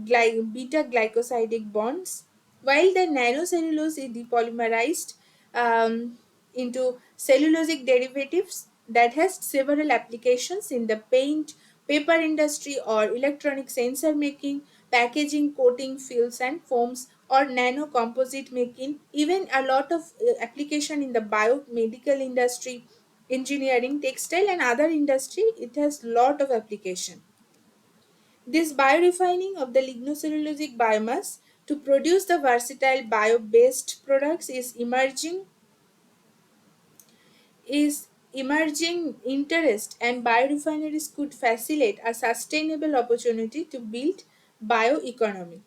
beta glycosidic bonds, while the nanocellulose is depolymerized into cellulosic derivatives that has several applications in the paint, paper industry, or electronic sensor making, packaging, coating, films and foams, or nano composite making, even a lot of application in the biomedical industry, engineering, textile and other industry. It has lot of application. This biorefining of the lignocellulosic biomass to produce the versatile bio-based products is emerging interest, and biorefineries could facilitate a sustainable opportunity to build bioeconomy.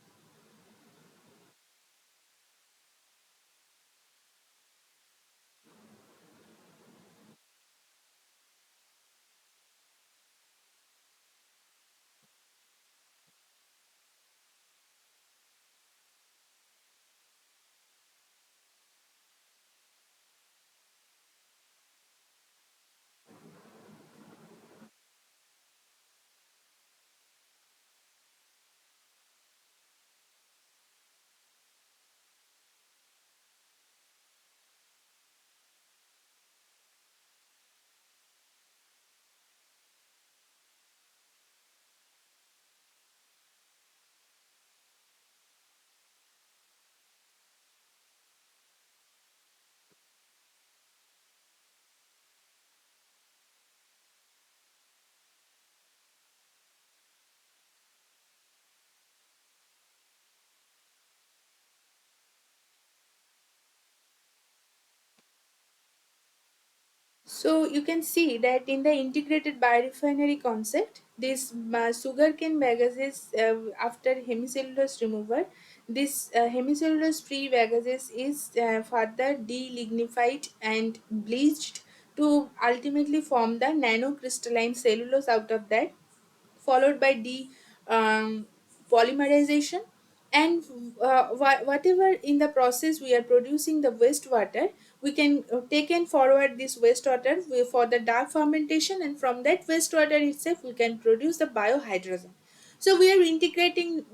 So you can see that in the integrated biorefinery concept, this sugarcane bagages after hemicellulose removal, this hemicellulose free bagages is further delignified and bleached to ultimately form the nanocrystalline cellulose out of that, followed by um, polymerization, and whatever in the process we are producing the wastewater, we can taken forward this wastewater for the dark fermentation, and from that wastewater itself we can produce the biohydrogen. So we are integrating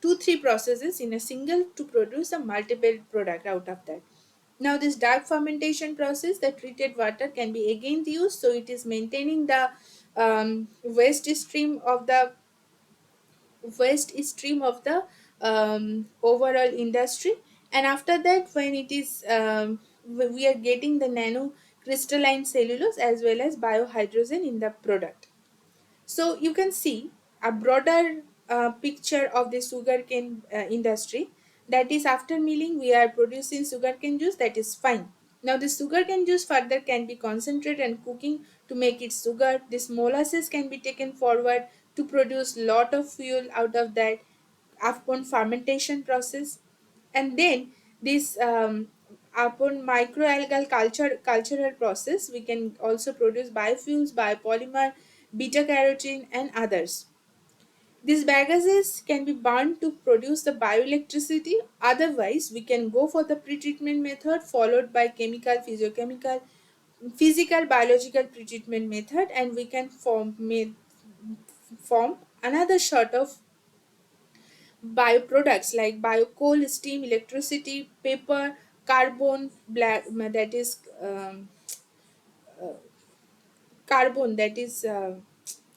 two three processes in a single to produce a multiple product out of that. Now this dark fermentation process, the treated water can be again used, so it is maintaining the waste stream of the overall industry. And after that, when it is we are getting the nano crystalline cellulose as well as biohydrogen in the product. So you can see a broader picture of the sugarcane industry. That is, after milling, we are producing sugarcane juice, that is fine. Now, the sugarcane juice further can be concentrated and cooking to make it sugar. This molasses can be taken forward to produce lot of fuel out of that upon fermentation process. And then this upon microalgal cultural process, we can also produce biofuels, biopolymer, beta carotene, and others. These bagages can be burned to produce the bioelectricity. Otherwise, we can go for the pretreatment method followed by chemical, physiochemical, physical, biological pretreatment method, and we can form another sort of bioproducts like biocoal, steam, electricity, paper, carbon, black, that is carbon, that is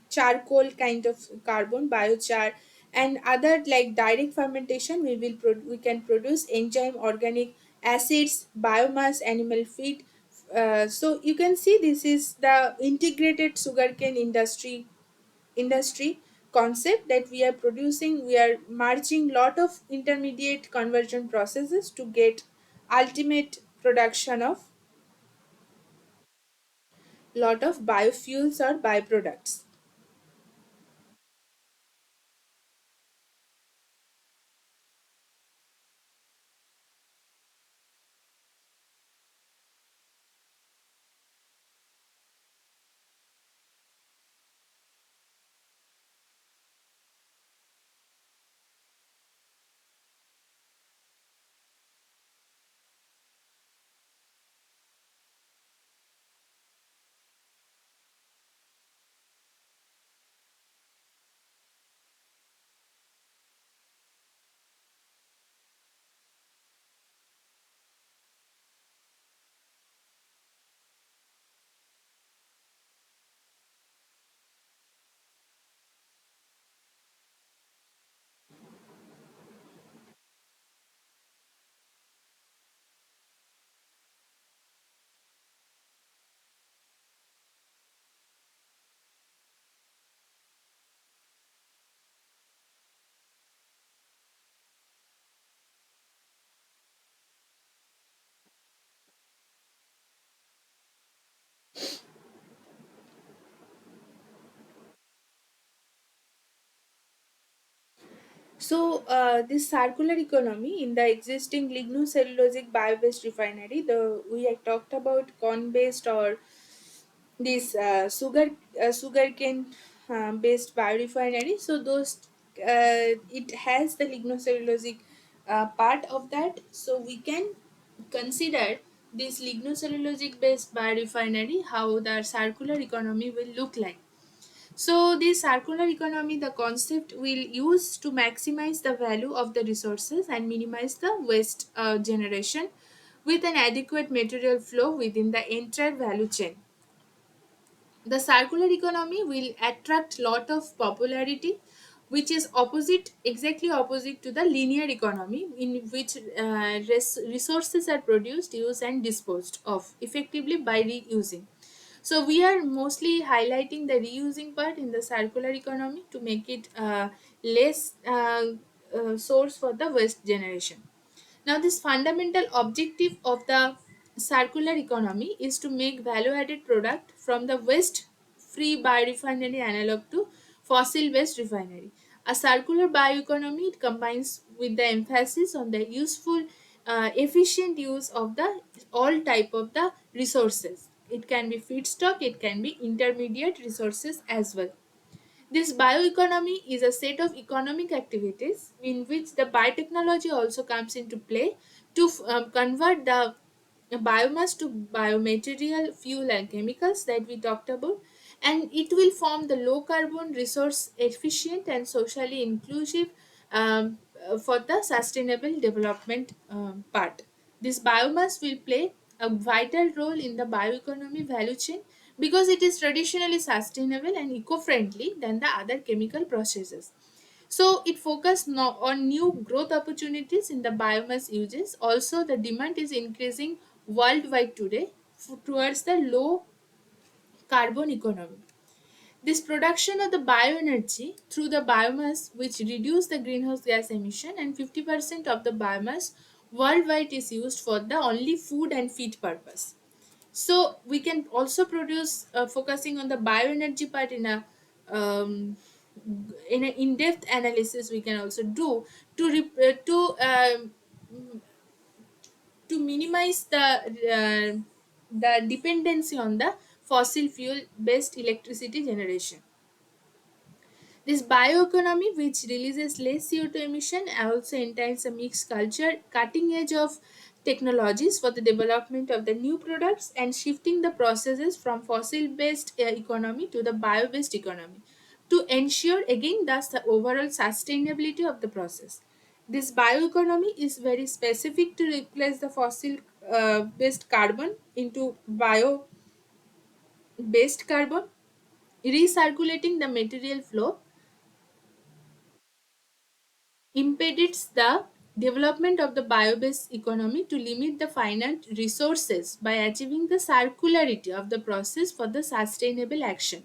charcoal kind of carbon, biochar, and other like direct fermentation. We can produce enzyme, organic acids, biomass, animal feed. So you can see this is the integrated sugarcane industry concept, that we are producing, we are merging lot of intermediate conversion processes to get ultimate production of lot of biofuels or byproducts. So, this circular economy in the existing lignocellulosic bio-based refinery, the we have talked about corn-based or this sugarcane based biorefinery. So those it has the lignocellulosic part of that. So we can consider this lignocellulosic based biorefinery, how the circular economy will look like. So, the circular economy, the concept will use to maximize the value of the resources and minimize the waste generation with an adequate material flow within the entire value chain. The circular economy will attract lot of popularity, which is exactly opposite to the linear economy, in which resources are produced, used, and disposed of effectively by reusing. So we are mostly highlighting the reusing part in the circular economy to make it less source for the waste generation. Now, this fundamental objective of the circular economy is to make value-added product from the waste-free biorefinery analog to fossil-based refinery. A circular bioeconomy, it combines with the emphasis on the useful, efficient use of the all type of the resources. It can be feedstock, it can be intermediate resources as well. This bioeconomy is a set of economic activities in which the biotechnology also comes into play to convert the biomass to biomaterial, fuel, and chemicals that we talked about, and it will form the low carbon, resource efficient, and socially inclusive for the sustainable development part. This biomass will play a vital role in the bioeconomy value chain because it is traditionally sustainable and eco-friendly than the other chemical processes. So it focused on new growth opportunities in the biomass uses. Also, the demand is increasing worldwide today towards the low carbon economy. This production of the bioenergy through the biomass, which reduce the greenhouse gas emission, and 50% of the biomass worldwide is used for the only food and feed purpose. So we can also produce, focusing on the bioenergy part um, in an in-depth analysis. We can also do to to minimize the dependency on the fossil fuel based electricity generation. This bioeconomy, which releases less CO2 emission, also entails a mixed culture, cutting edge of technologies for the development of the new products and shifting the processes from fossil based economy to the bio based economy to ensure again thus the overall sustainability of the process. This bioeconomy is very specific to replace the fossil based carbon into bio based carbon, recirculating the material flow impedes the development of the bio-based economy to limit the finite resources by achieving the circularity of the process for the sustainable action.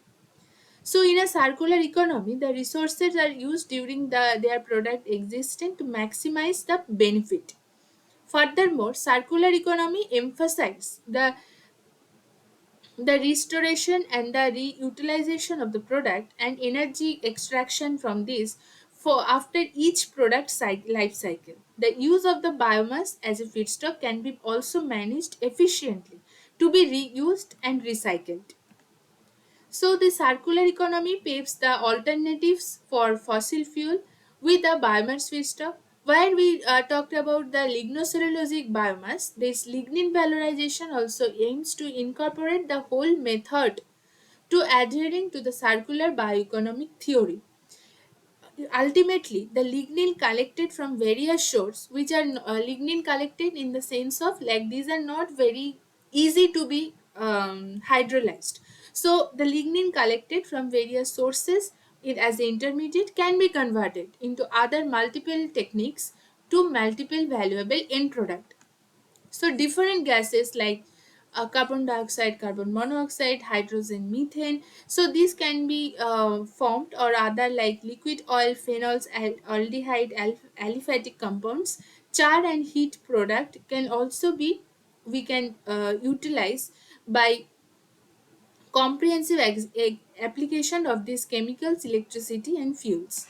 So in a circular economy, the resources are used during their product existence to maximize the benefit. Furthermore, circular economy emphasizes the restoration and the reutilization of the product and energy extraction from this for after each product life cycle. The use of the biomass as a feedstock can be also managed efficiently to be reused and recycled. So the circular economy paves the alternatives for fossil fuel with a biomass feedstock. While we talked about the lignocellulosic biomass, this lignin valorization also aims to incorporate the whole method to adhering to the circular bioeconomic theory. Ultimately, the lignin collected from various sources, which are lignin collected in the sense of like these are not very easy to be hydrolyzed. So the lignin collected from various sources as the intermediate can be converted into other multiple techniques to multiple valuable end product. So different gases like carbon dioxide, carbon monoxide, hydrogen, methane. So these can be formed or other like liquid oil, phenols, aldehyde, aliphatic compounds. Char and heat product can also be we can utilize by comprehensive application of these chemicals, electricity and fuels.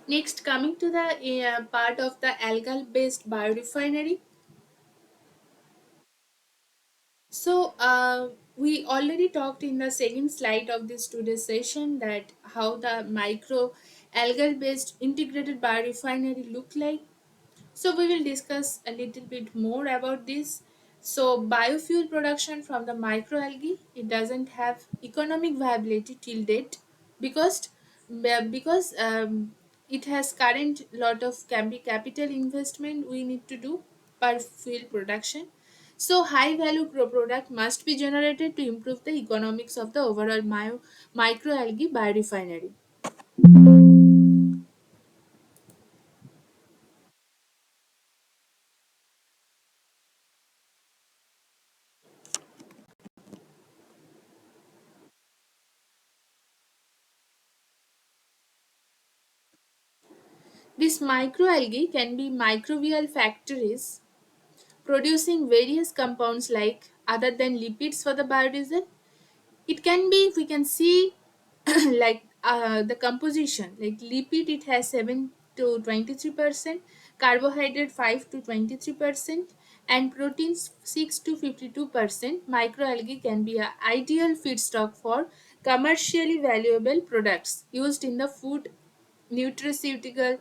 Next, coming to the part of the algal based biorefinery. So, we already talked in the second slide of this today's session that how the micro algal based integrated biorefinery look like. So we will discuss a little bit more about this. So biofuel production from the microalgae, it doesn't have economic viability till date because because it has current lot of capital investment we need to do per fuel production. So high value product must be generated to improve the economics of the overall microalgae biorefinery. These microalgae can be microbial factories producing various compounds like other than lipids for the biodiesel. It can be, we can see like the composition like lipid it has 7 to 23%, carbohydrate 5 to 23%, and proteins 6 to 52%. Microalgae can be an ideal feedstock for commercially valuable products used in the food, nutraceutical,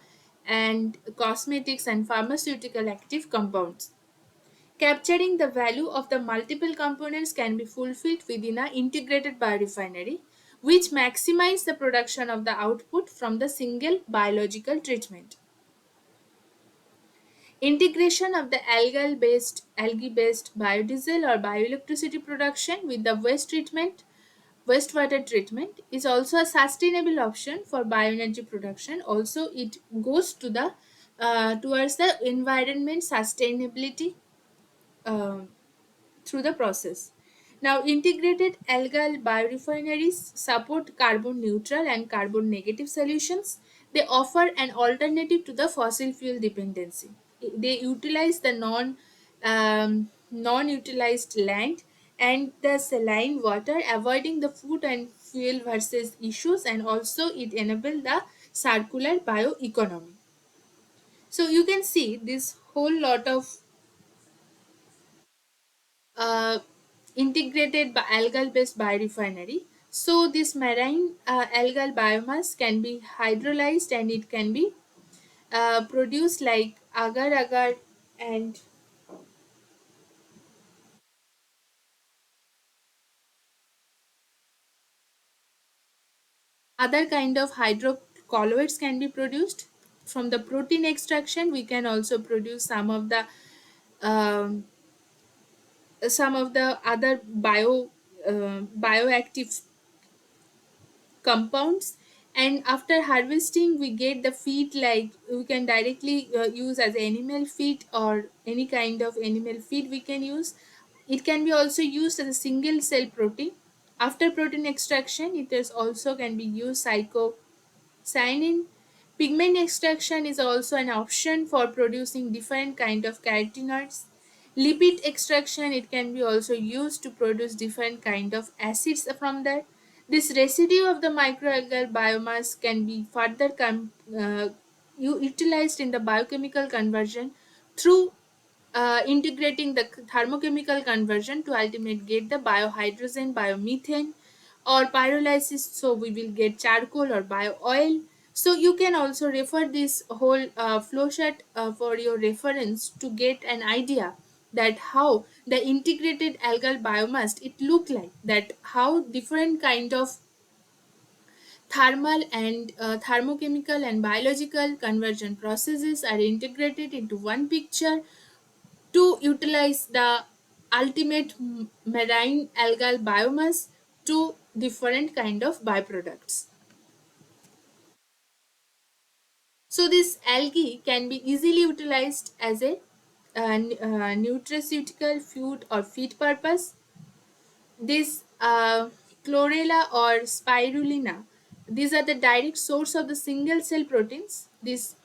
and cosmetics and pharmaceutical active compounds. Capturing the value of the multiple components can be fulfilled within an integrated biorefinery, which maximize the production of the output from the single biological treatment. Integration of the algae-based biodiesel or bioelectricity production with the wastewater treatment is also a sustainable option for bioenergy production. Also, it goes to the towards the environment sustainability um, through the process. Now, integrated algal biorefineries support carbon neutral and carbon negative solutions. They offer an alternative to the fossil fuel dependency. They utilize the non-utilized land and the saline water, avoiding the food and fuel versus issues, and also it enable the circular bioeconomy. So you can see this whole lot of uh, integrated algal based biorefinery. So this marine algal biomass can be hydrolyzed and it can be produced like agar agar and other kind of hydrocolloids can be produced. From the protein extraction, we can also produce um, some of the other bioactive compounds, and after harvesting we get the feed like we can directly use as animal feed or any kind of animal feed we can use. It can be also used as a single cell protein. After protein extraction it is also can be used cyanin. Pigment extraction is also an option for producing different kind of carotenoids. Lipid extraction it can be also used to produce different kind of acids from that. This residue of the microalgal biomass can be further utilized in the biochemical conversion through integrating the thermochemical conversion to ultimately get the biohydrogen, biomethane, or pyrolysis. So we will get charcoal or bio oil. So you can also refer this whole flow chart for your reference to get an idea that how the integrated algal biomass it look like, that how different kind of thermal and thermochemical and biological conversion processes are integrated into one picture to utilize the ultimate marine algal biomass to different kind of byproducts. So this algae can be easily utilized as a nutraceutical food or feed purpose. This chlorella or spirulina, these are the direct source of the single cell proteins. These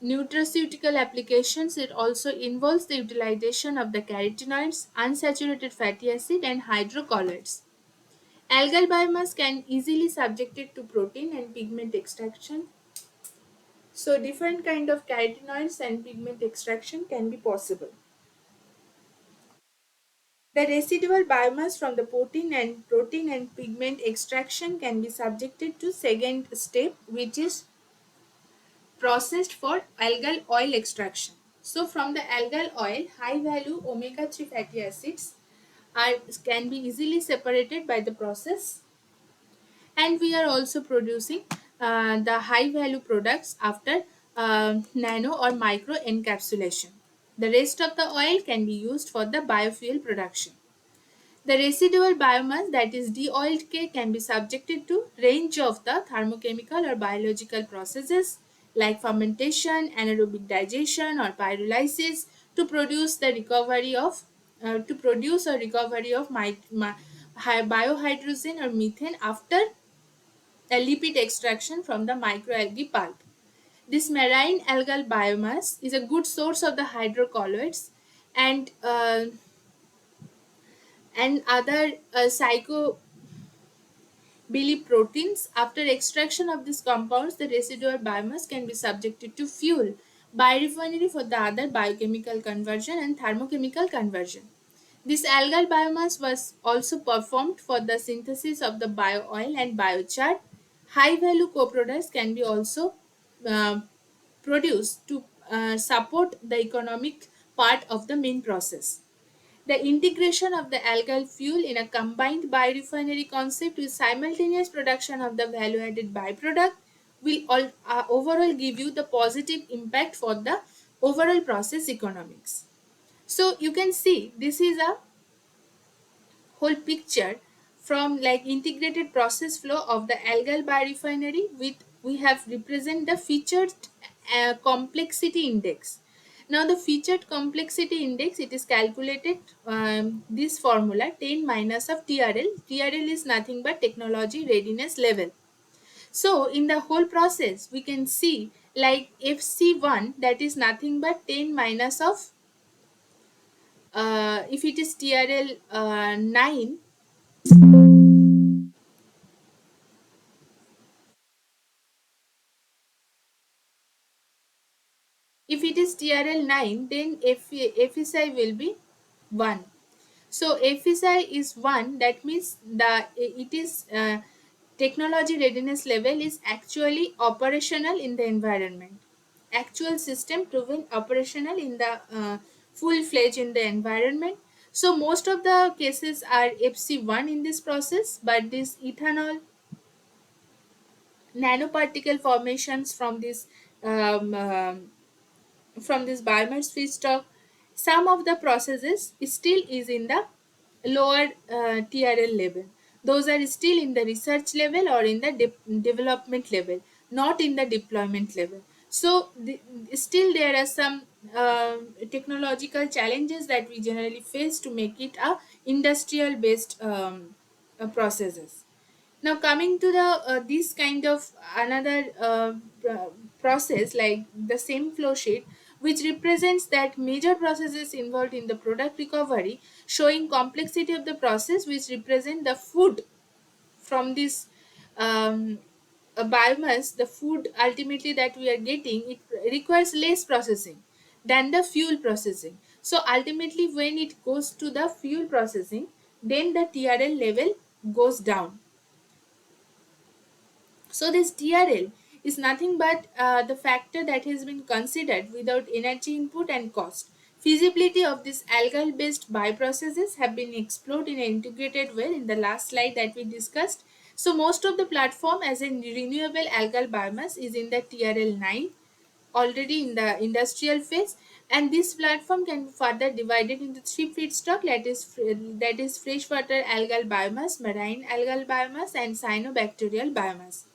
nutraceutical applications it also involves the utilization of the carotenoids, unsaturated fatty acid, and hydrocolloids. Algal biomass can easily subjected to protein and pigment extraction. So different kind of carotenoids and pigment extraction can be possible. The residual biomass from the protein and pigment extraction can be subjected to second step, which is processed for algal oil extraction. So from the algal oil, high value omega 3 fatty acids are can be easily separated by the process, and we are also producing the high value products after nano or micro encapsulation. The rest of the oil can be used for the biofuel production. The residual biomass, that is de-oiled cake, can be subjected to range of the thermochemical or biological processes like fermentation, anaerobic digestion, or pyrolysis to produce the recovery of to produce a recovery of biohydrogen or methane after a lipid extraction from the microalgae pulp. This marine algal biomass is a good source of the hydrocolloids and other proteins. After extraction of these compounds, the residual biomass can be subjected to fuel, biorefinery for the other biochemical conversion and thermochemical conversion. This algal biomass was also performed for the synthesis of the bio-oil and biochar. High-value co-products can be also uh, produced to support the economic part of the main process. The integration of the algal fuel in a combined biorefinery concept with simultaneous production of the value-added byproduct will overall give you the positive impact for the overall process economics. So you can see this is a whole picture from like integrated process flow of the algal biorefinery. With we have represent the featured complexity index. Now the featured complexity index, it is calculated this formula 10 minus of TRL is nothing but technology readiness level. So in the whole process we can see like FC1, that is nothing but 10 minus of if it is TRL 9. If it is TRL 9, then FSI will be 1. So FSI is 1, that means it is technology readiness level is actually operational in the environment. Actual system proven operational in the full fledged in the environment. So most of the cases are FC1 in this process, but this ethanol nanoparticle formations um, um, from this biomass feedstock, some of the processes still is in the lower TRL level. Those are still in the research level or in the development level, not in the deployment level. So still there are some technological challenges that we generally face to make it a industrial based processes. Now coming to the this kind of another process like the same flow sheet, which represents that major processes involved in the product recovery, showing complexity of the process, which represent the food from this biomass. The food ultimately that we are getting, it requires less processing than the fuel processing. So ultimately when it goes to the fuel processing, then the TRL level goes down. So this TRL is nothing but the factor that has been considered without energy input and cost. Feasibility of these algal based bioprocesses have been explored in an integrated way in the last slide that we discussed. So most of the platform as a renewable algal biomass is in the TRL 9 already in the industrial phase, and this platform can be further divided into three feedstock, that is freshwater algal biomass, marine algal biomass, and cyanobacterial biomass.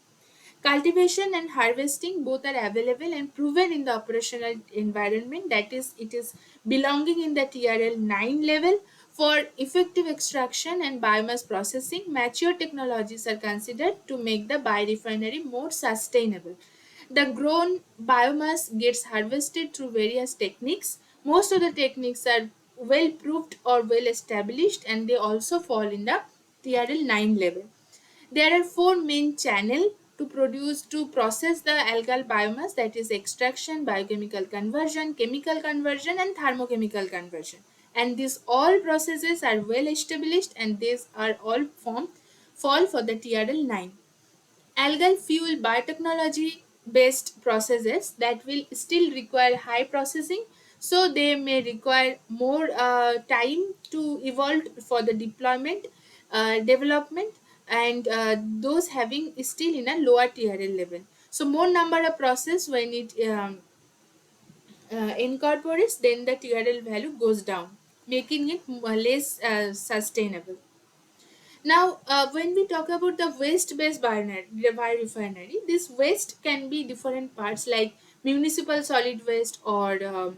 Cultivation and harvesting both are available and proven in the operational environment, that is it is belonging in the TRL 9 level. For effective extraction and biomass processing, mature technologies are considered to make the biorefinery more sustainable. The grown biomass gets harvested through various techniques. Most of the techniques are well proved or well established, and they also fall in the TRL 9 level. There are four main channels to process the algal biomass, that is extraction, biochemical conversion, chemical conversion, and thermochemical conversion. And these all processes are well established, and these are all fall for the TRL 9. Algal fuel biotechnology based processes that will still require high processing, so they may require more time to evolve for the deployment, development, and those having still in a lower TRL level. So more number of process when it incorporates, then the TRL value goes down, making it less sustainable. Now, when we talk about the waste-based biorefinery, this waste can be different parts like municipal solid waste, or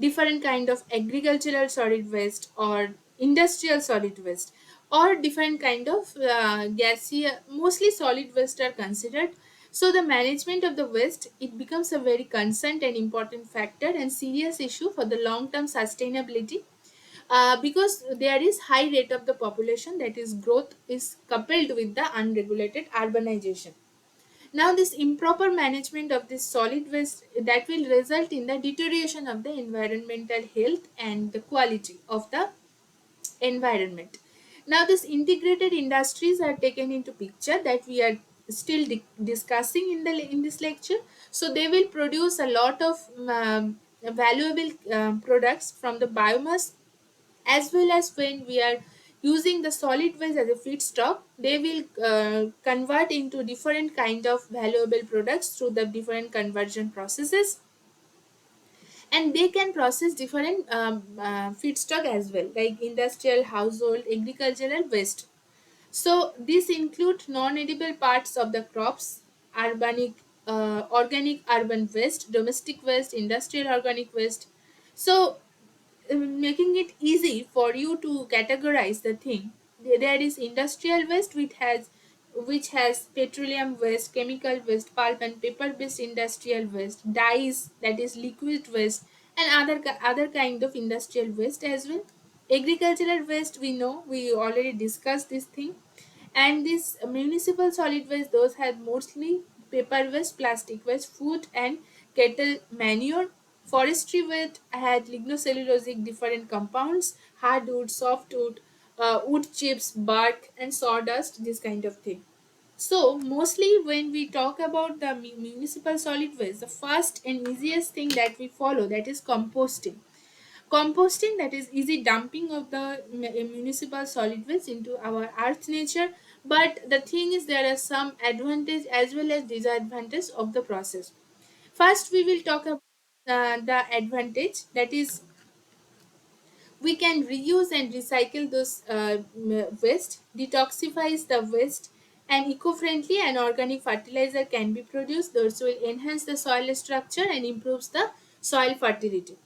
different kind of agricultural solid waste, or industrial solid waste, or different kind of gaseous. Mostly solid waste are considered. So the management of the waste, it becomes a very concerned and important factor and serious issue for the long-term sustainability, because there is high rate of the population, that is growth is coupled with the unregulated urbanization. Now this improper management of this solid waste, that will result in the deterioration of the environmental health and the quality of the environment. Now this integrated industries are taken into picture, that we are still discussing in this lecture. So they will produce a lot of valuable products from the biomass, as well as when we are using the solid waste as a feedstock, they will convert into different kind of valuable products through the different conversion processes, and they can process different feedstock as well, like industrial, household, agricultural waste. So these include non-edible parts of the crops, organic urban waste, domestic waste, industrial organic waste. So making it easy for you to categorize the thing, there is industrial waste which has petroleum waste, chemical waste, pulp and paper based industrial waste, dyes, that is liquid waste, and other kind of industrial waste as well. Agricultural waste, we know, we already discussed this thing. And this municipal solid waste, those had mostly paper waste, plastic waste, food and cattle manure. Forestry waste had lignocellulosic different compounds, hardwood, softwood, wood chips, bark, and sawdust, this kind of thing. So mostly when we talk about the municipal solid waste, the first and easiest thing that we follow, that is composting. Composting, that is easy dumping of the municipal solid waste into our earth nature. But the thing is, there are some advantage as well as disadvantage of the process. First, we will talk about the advantage, that is we can reuse and recycle those waste, detoxifies the waste, and eco-friendly and organic fertilizer can be produced. Those will enhance the soil structure and improves the soil fertility.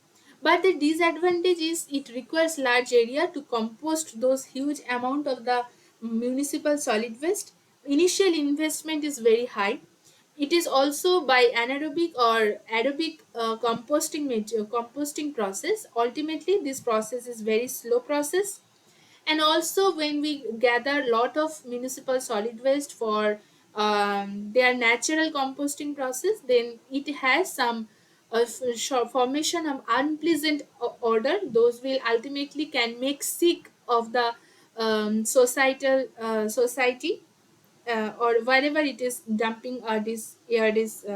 But the disadvantage is it requires large area to compost those huge amount of the municipal solid waste. Initial investment is very high. It is also by anaerobic or aerobic composting process. Ultimately, this process is very slow process. And also when we gather lot of municipal solid waste for their natural composting process, then it has some formation of unpleasant odor. Those will ultimately can make sick of the society, or wherever it is dumping or this air is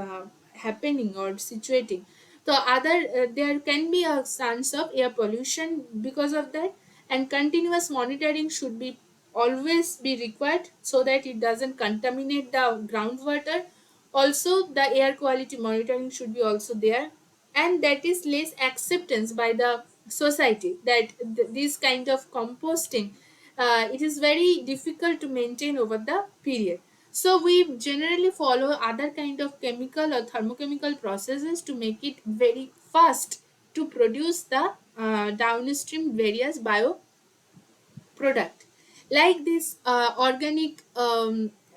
happening or situating. So other there can be a chance of air pollution because of that, and continuous monitoring should be always be required so that it doesn't contaminate the groundwater. Also the air quality monitoring should be also there, and that is less acceptance by the society that this kind of composting, it is very difficult to maintain over the period. So we generally follow other kind of chemical or thermochemical processes to make it very fast to produce the downstream various bio product, like this organic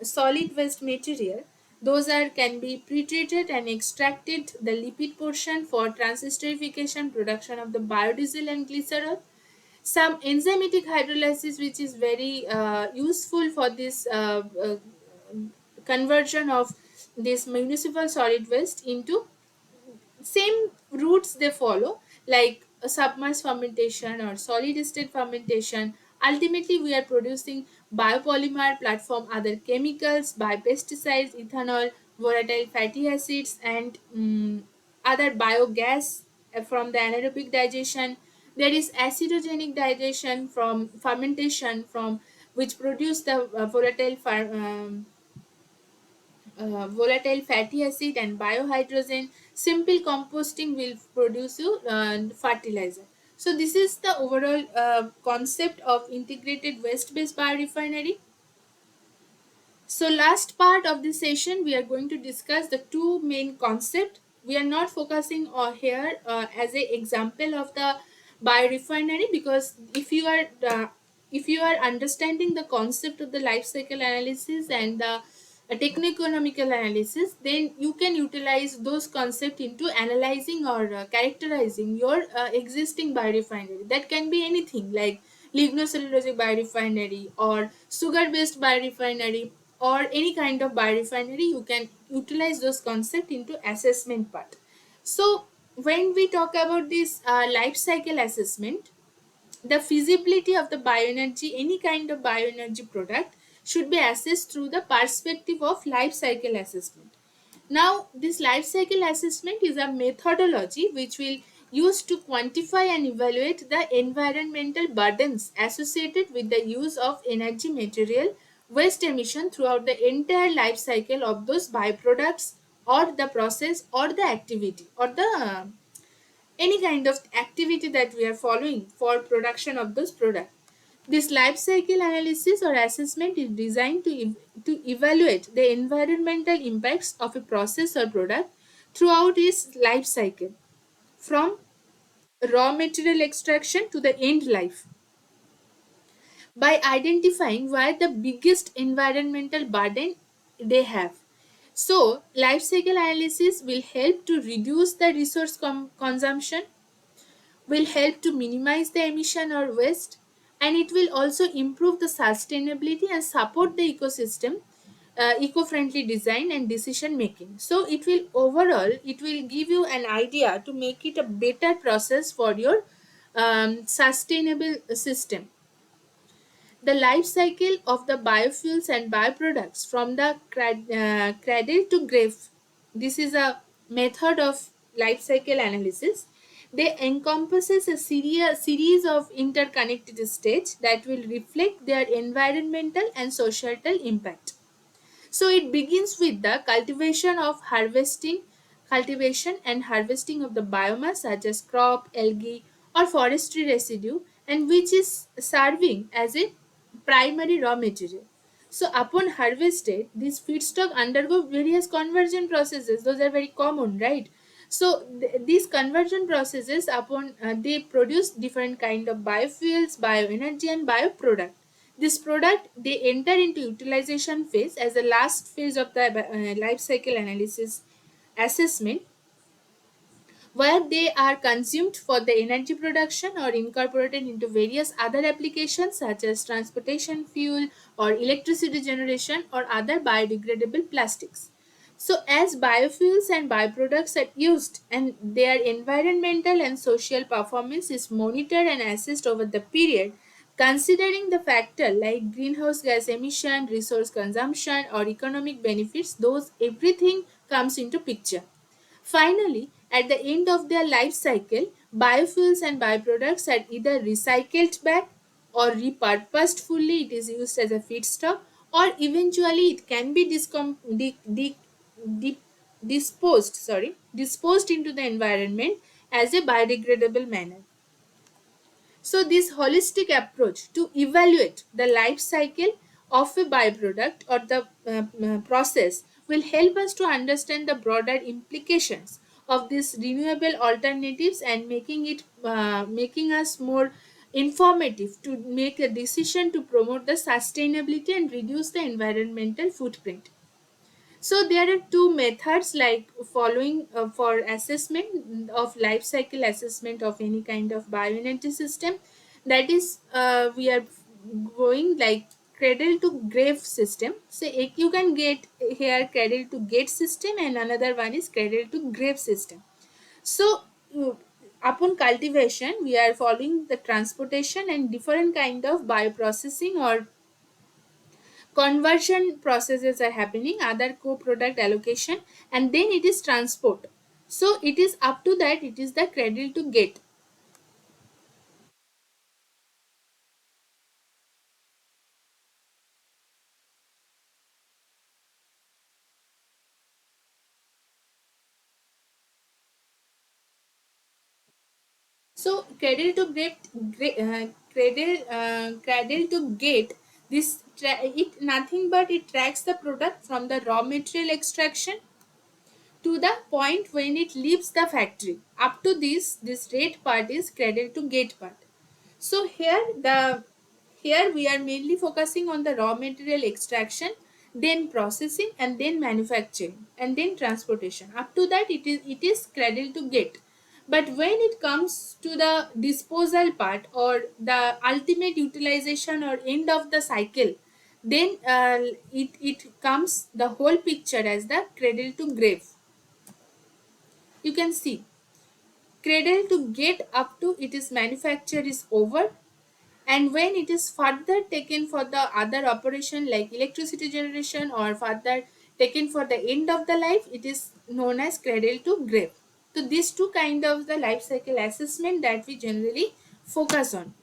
solid waste material. Those are can be pre-treated and extracted the lipid portion for transesterification, production of the biodiesel and glycerol. Some enzymatic hydrolysis which is very useful for this conversion of this municipal solid waste into same routes they follow, like a submerged fermentation or solid state fermentation. Ultimately we are producing biopolymer platform other chemicals, biopesticides, ethanol, volatile fatty acids, and other biogas from the anaerobic digestion. There is acidogenic digestion from fermentation, from which produce the volatile fatty acid and biohydrogen. Simple composting will produce you fertilizer. So this is the overall concept of integrated waste based biorefinery. So last part of this session, we are going to discuss the two main concepts. We are not focusing on here as an example of the biorefinery, because if you are understanding the concept of the life cycle analysis and the techno-economical analysis, then you can utilize those concepts into analyzing or characterizing your existing biorefinery. That can be anything like lignocellulosic biorefinery or sugar-based biorefinery or any kind of biorefinery. You can utilize those concepts into assessment part. So when we talk about this life cycle assessment, the feasibility of the bioenergy, any kind of bioenergy product, should be assessed through the perspective of life cycle assessment. Now, this life cycle assessment is a methodology which will use to quantify and evaluate the environmental burdens associated with the use of energy, material, waste emission throughout the entire life cycle of those byproducts or the process or the activity or the any kind of activity that we are following for production of this product. This life cycle analysis or assessment is designed to evaluate the environmental impacts of a process or product throughout its life cycle, from raw material extraction to the end life, by identifying where the biggest environmental burden they have. So, life cycle analysis will help to reduce the resource consumption, will help to minimize the emission or waste, and it will also improve the sustainability and support the ecosystem, eco-friendly design and decision making. So it will overall, it will give you an idea to make it a better process for your sustainable system. The life cycle of the biofuels and bioproducts from the cradle to grave. This is a method of life cycle analysis. They encompasses a series of interconnected stages that will reflect their environmental and societal impact. So it begins with the cultivation and harvesting of the biomass such as crop, algae, or forestry residue, and which is serving as a primary raw material. So upon harvested, these feedstock undergo various conversion processes. Those are very common, right? So these conversion processes, upon they produce different kind of biofuels, bioenergy, and bioproduct. This product, they enter into utilization phase as the last phase of the life cycle analysis assessment, where they are consumed for the energy production or incorporated into various other applications such as transportation fuel or electricity generation or other biodegradable plastics. So as biofuels and byproducts are used and their environmental and social performance is monitored and assessed over the period, considering the factor like greenhouse gas emission, resource consumption or economic benefits, those everything comes into picture. Finally, at the end of their life cycle, biofuels and byproducts are either recycled back or repurposed fully. It is used as a feedstock, or eventually it can be di- disposed into the environment as a biodegradable manner. So, this holistic approach to evaluate the life cycle of a byproduct or the process will help us to understand the broader implications of these renewable alternatives and making us more informative to make a decision to promote the sustainability and reduce the environmental footprint. So there are two methods like following for assessment of life cycle assessment of any kind of bioenergy system. That is, we are going like cradle to grave system. So you can get here cradle to gate system, and another one is cradle to grave system. So upon cultivation, we are following the transportation and different kind of bioprocessing or conversion processes are happening, other co-product allocation, and then it is transport. So it is up to that, it is the cradle to gate. So cradle to gate, it nothing but it tracks the product from the raw material extraction to the point when it leaves the factory. Up to this rate part is cradle to gate part. So here we are mainly focusing on the raw material extraction, then processing, and then manufacturing, and then transportation. Up to that, it is cradle to gate. But when it comes to the disposal part or the ultimate utilization or end of the cycle, then it comes the whole picture as the cradle to grave. You can see cradle to get up to it is manufacture is over, and when it is further taken for the other operation like electricity generation or further taken for the end of the life, it is known as cradle to grave. So these two kind of the life cycle assessment that we generally focus on.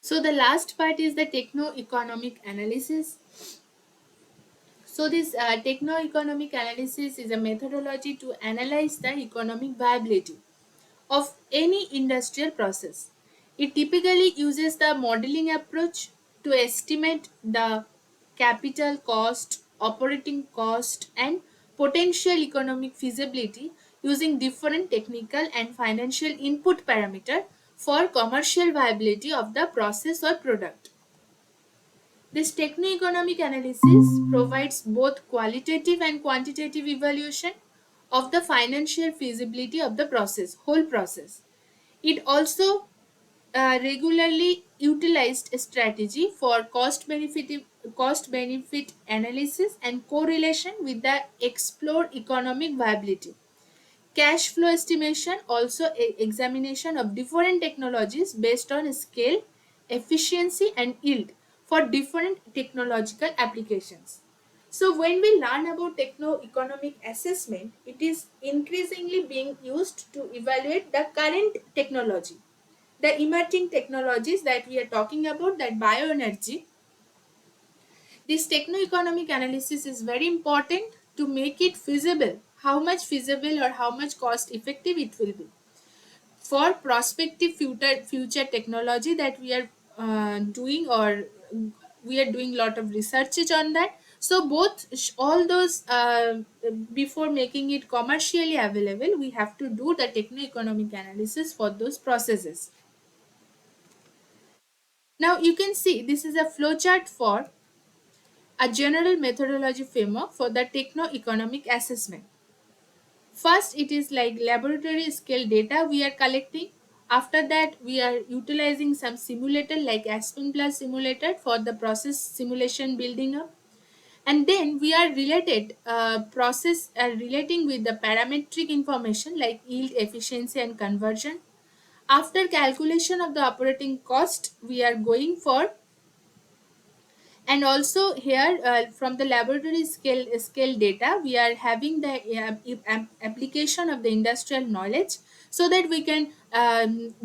So the last part is the techno-economic analysis. So this techno-economic analysis is a methodology to analyze the economic viability of any industrial process. It typically uses the modeling approach to estimate the capital cost, operating cost, and potential economic feasibility using different technical and financial input parameter for commercial viability of the process or product. This techno-economic analysis provides both qualitative and quantitative evaluation of the financial feasibility of the process, whole process. It also regularly utilized a strategy for cost benefit analysis and correlation with the explored economic viability. Cash flow estimation also examination of different technologies based on scale, efficiency, and yield for different technological applications. So when we learn about techno-economic assessment, it is increasingly being used to evaluate the current technology, the emerging technologies that we are talking about, that bioenergy. This techno-economic analysis is very important to make it feasible, how much feasible or how much cost effective it will be for prospective future technology that we are doing, or we are doing lot of research on that. So both all those before making it commercially available, we have to do the techno-economic analysis for those processes. Now you can see this is a flowchart for a general methodology framework for the techno-economic assessment. First, it is like laboratory scale data we are collecting. After that, we are utilizing some simulator like Aspen Plus simulator for the process simulation building up. And then we are relating with the parametric information like yield, efficiency, and conversion. After calculation of the operating cost, we are going for, and also here from the laboratory scale data we are having the application of the industrial knowledge, so that we can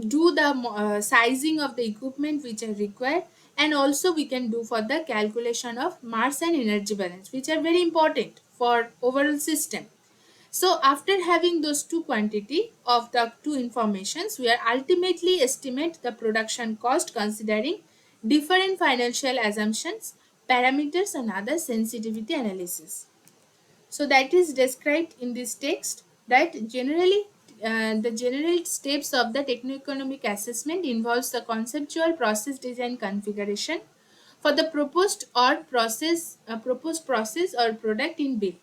do the sizing of the equipment which are required, and also we can do for the calculation of mass and energy balance, which are very important for overall system. So after having those two quantity of the two informations, we are ultimately estimate the production cost considering different financial assumptions, parameters, and other sensitivity analysis. So that is described in this text, that generally the general steps of the techno-economic assessment involves the conceptual process design configuration for the proposed process or product in build.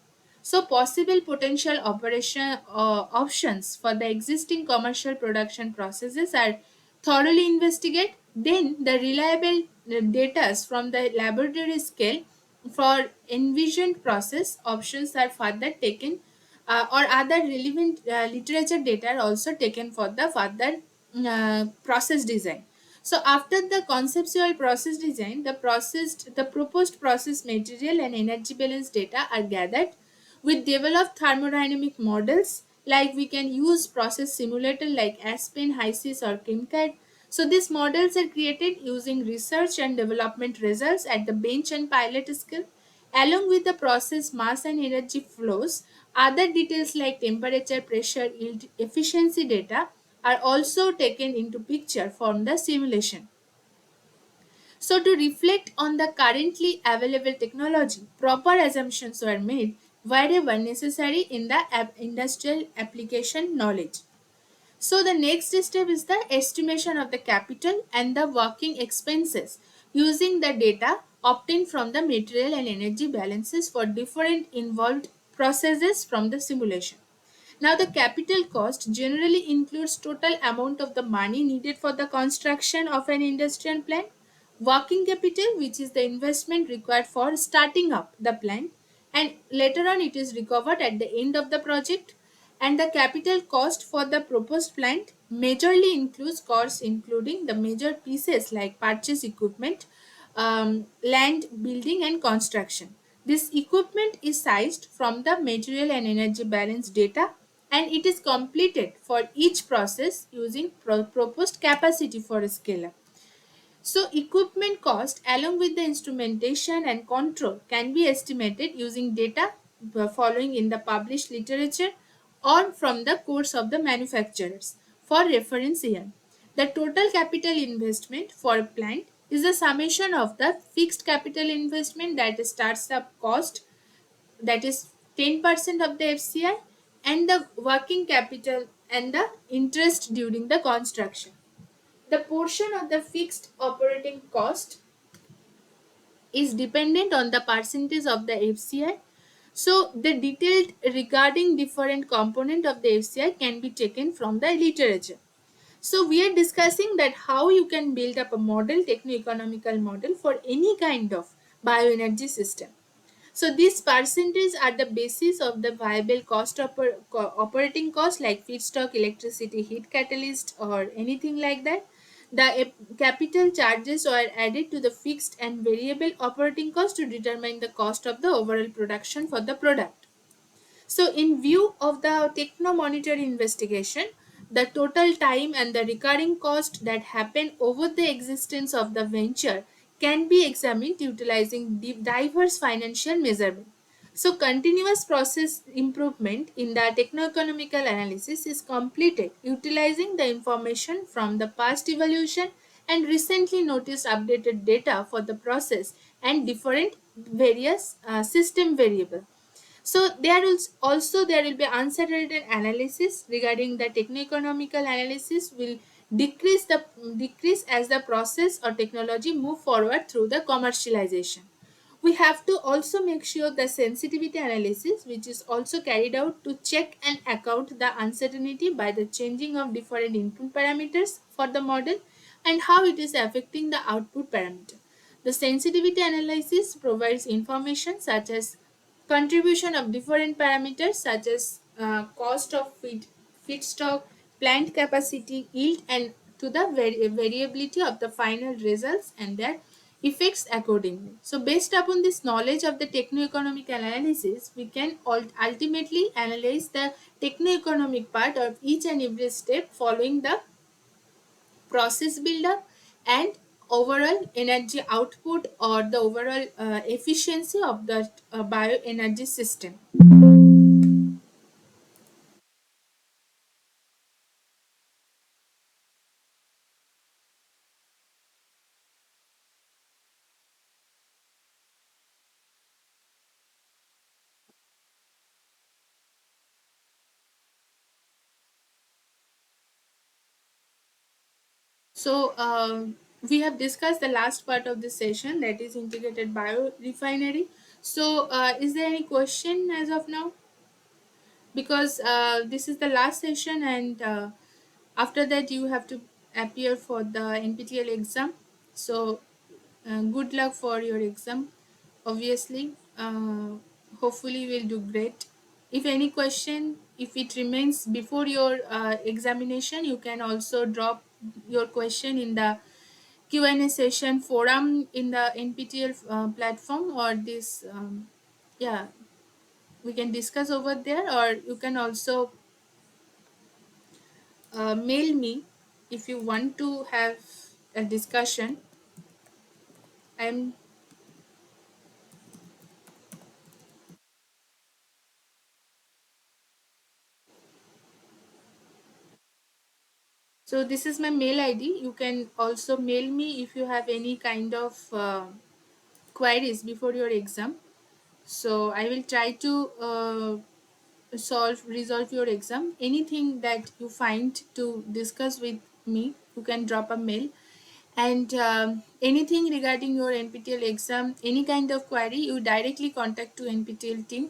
So possible potential operation options for the existing commercial production processes are thoroughly investigated. Then the reliable data from the laboratory scale for envisioned process options are further taken, or other relevant literature data are also taken for the further process design. So after the conceptual process design, the proposed process material and energy balance data are gathered with developed thermodynamic models, like we can use process simulator like Aspen, HYSYS, or KimCAD. So these models are created using research and development results at the bench and pilot scale. Along with the process mass and energy flows, other details like temperature, pressure, yield, efficiency data are also taken into picture from the simulation. So to reflect on the currently available technology, proper assumptions were made wherever necessary in the industrial application knowledge. So the next step is the estimation of the capital and the working expenses using the data obtained from the material and energy balances for different involved processes from the simulation. Now the capital cost generally includes total amount of the money needed for the construction of an industrial plant, working capital, which is the investment required for starting up the plant, and later on it is recovered at the end of the project. And the capital cost for the proposed plant majorly includes costs including the major pieces like purchase equipment, land, building, and construction. This equipment is sized from the material and energy balance data, and it is completed for each process using proposed capacity for a scale up. So equipment cost along with the instrumentation and control can be estimated using data following in the published literature or from the course of the manufacturers. For reference here, the total capital investment for a plant is the summation of the fixed capital investment, that starts up cost, that is 10% of the FCI, and the working capital and the interest during the construction. The portion of the fixed operating cost is dependent on the percentage of the FCI. So the detailed regarding different component of the FCI can be taken from the literature. So we are discussing that how you can build up a model, techno-economical model for any kind of bioenergy system. So these percentages are the basis of the viable cost of operating cost like feedstock, electricity, heat catalyst, or anything like that. The capital charges are added to the fixed and variable operating cost to determine the cost of the overall production for the product. So, in view of the techno monetary investigation, the total time and the recurring cost that happen over the existence of the venture can be examined utilizing diverse financial measurement. So, continuous process improvement in the techno-economical analysis is completed utilizing the information from the past evaluation and recently noticed updated data for the process and different various system variable. So there will be uncertainty analysis regarding the techno-economical analysis will decrease as the process or technology move forward through the commercialization. We have to also make sure the sensitivity analysis, which is also carried out to check and account the uncertainty by the changing of different input parameters for the model and how it is affecting the output parameter. The sensitivity analysis provides information such as contribution of different parameters such as cost of feedstock, plant capacity, yield, and to the variability of the final results and their effects accordingly. So, based upon this knowledge of the techno-economic analysis, we can ultimately analyze the techno-economic part of each and every step following the process buildup and overall energy output or the overall efficiency of the bioenergy system. So we have discussed the last part of this session, that is integrated biorefinery. So is there any question as of now? Because this is the last session, and after that you have to appear for the NPTEL exam. So good luck for your exam. Obviously, hopefully we'll do great. If any question, if it remains before your examination, you can also drop your question in the Q&A session forum in the NPTEL platform, or this yeah, we can discuss over there, or you can also mail me if you want to have a discussion. I'm So this is my mail ID. You can also mail me if you have any kind of queries before your exam. So I will try to resolve your exam. Anything that you find to discuss with me, you can drop a mail. And anything regarding your NPTEL exam, any kind of query, you directly contact to NPTEL team.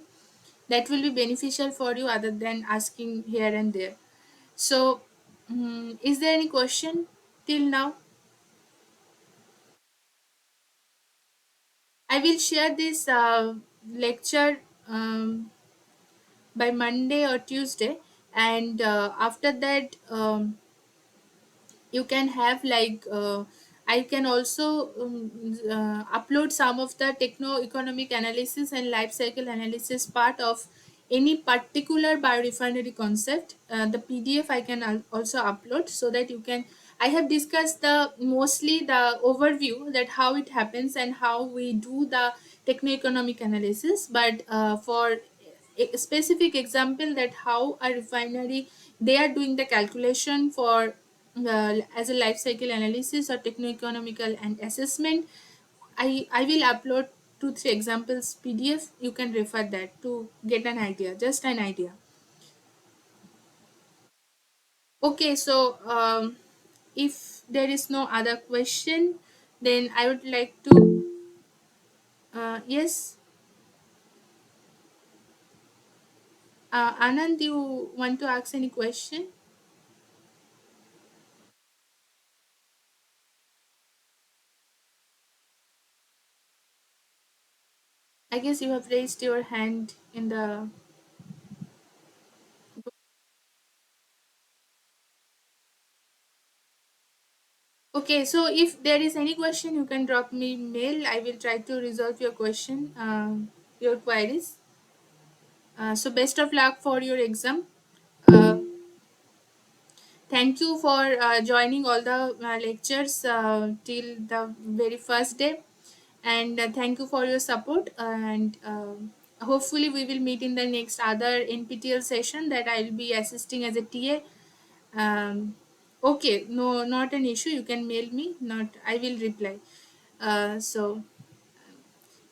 That will be beneficial for you other than asking here and there. So, is there any question till now? I will share this lecture by Monday or Tuesday, and after that, you can have like I can also upload some of the techno-economic analysis and life cycle analysis part of any particular biorefinery concept. The PDF I can also upload, so that you can I have discussed the mostly the overview that how it happens and how we do the techno-economic analysis, but for a specific example that how a refinery they are doing the calculation for as a life cycle analysis or techno-economical and assessment. I will upload 2 3 examples PDF. You can refer that to get an idea, just an idea. Okay, so if there is no other question, then I would like to yes, Anand, you want to ask any question? I guess you have raised your hand in the. Okay, so if there is any question, you can drop me mail. I will try to resolve your question, your queries. So best of luck for your exam. Uh, Thank you for joining all the lectures till the very first day, and thank you for your support. And hopefully, we will meet in the next other NPTEL session that I will be assisting as a TA. Okay, no, not an issue. You can mail me. Not, I will reply. So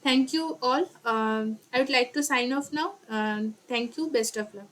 Thank you all. I would like to sign off now. Thank you. Best of luck.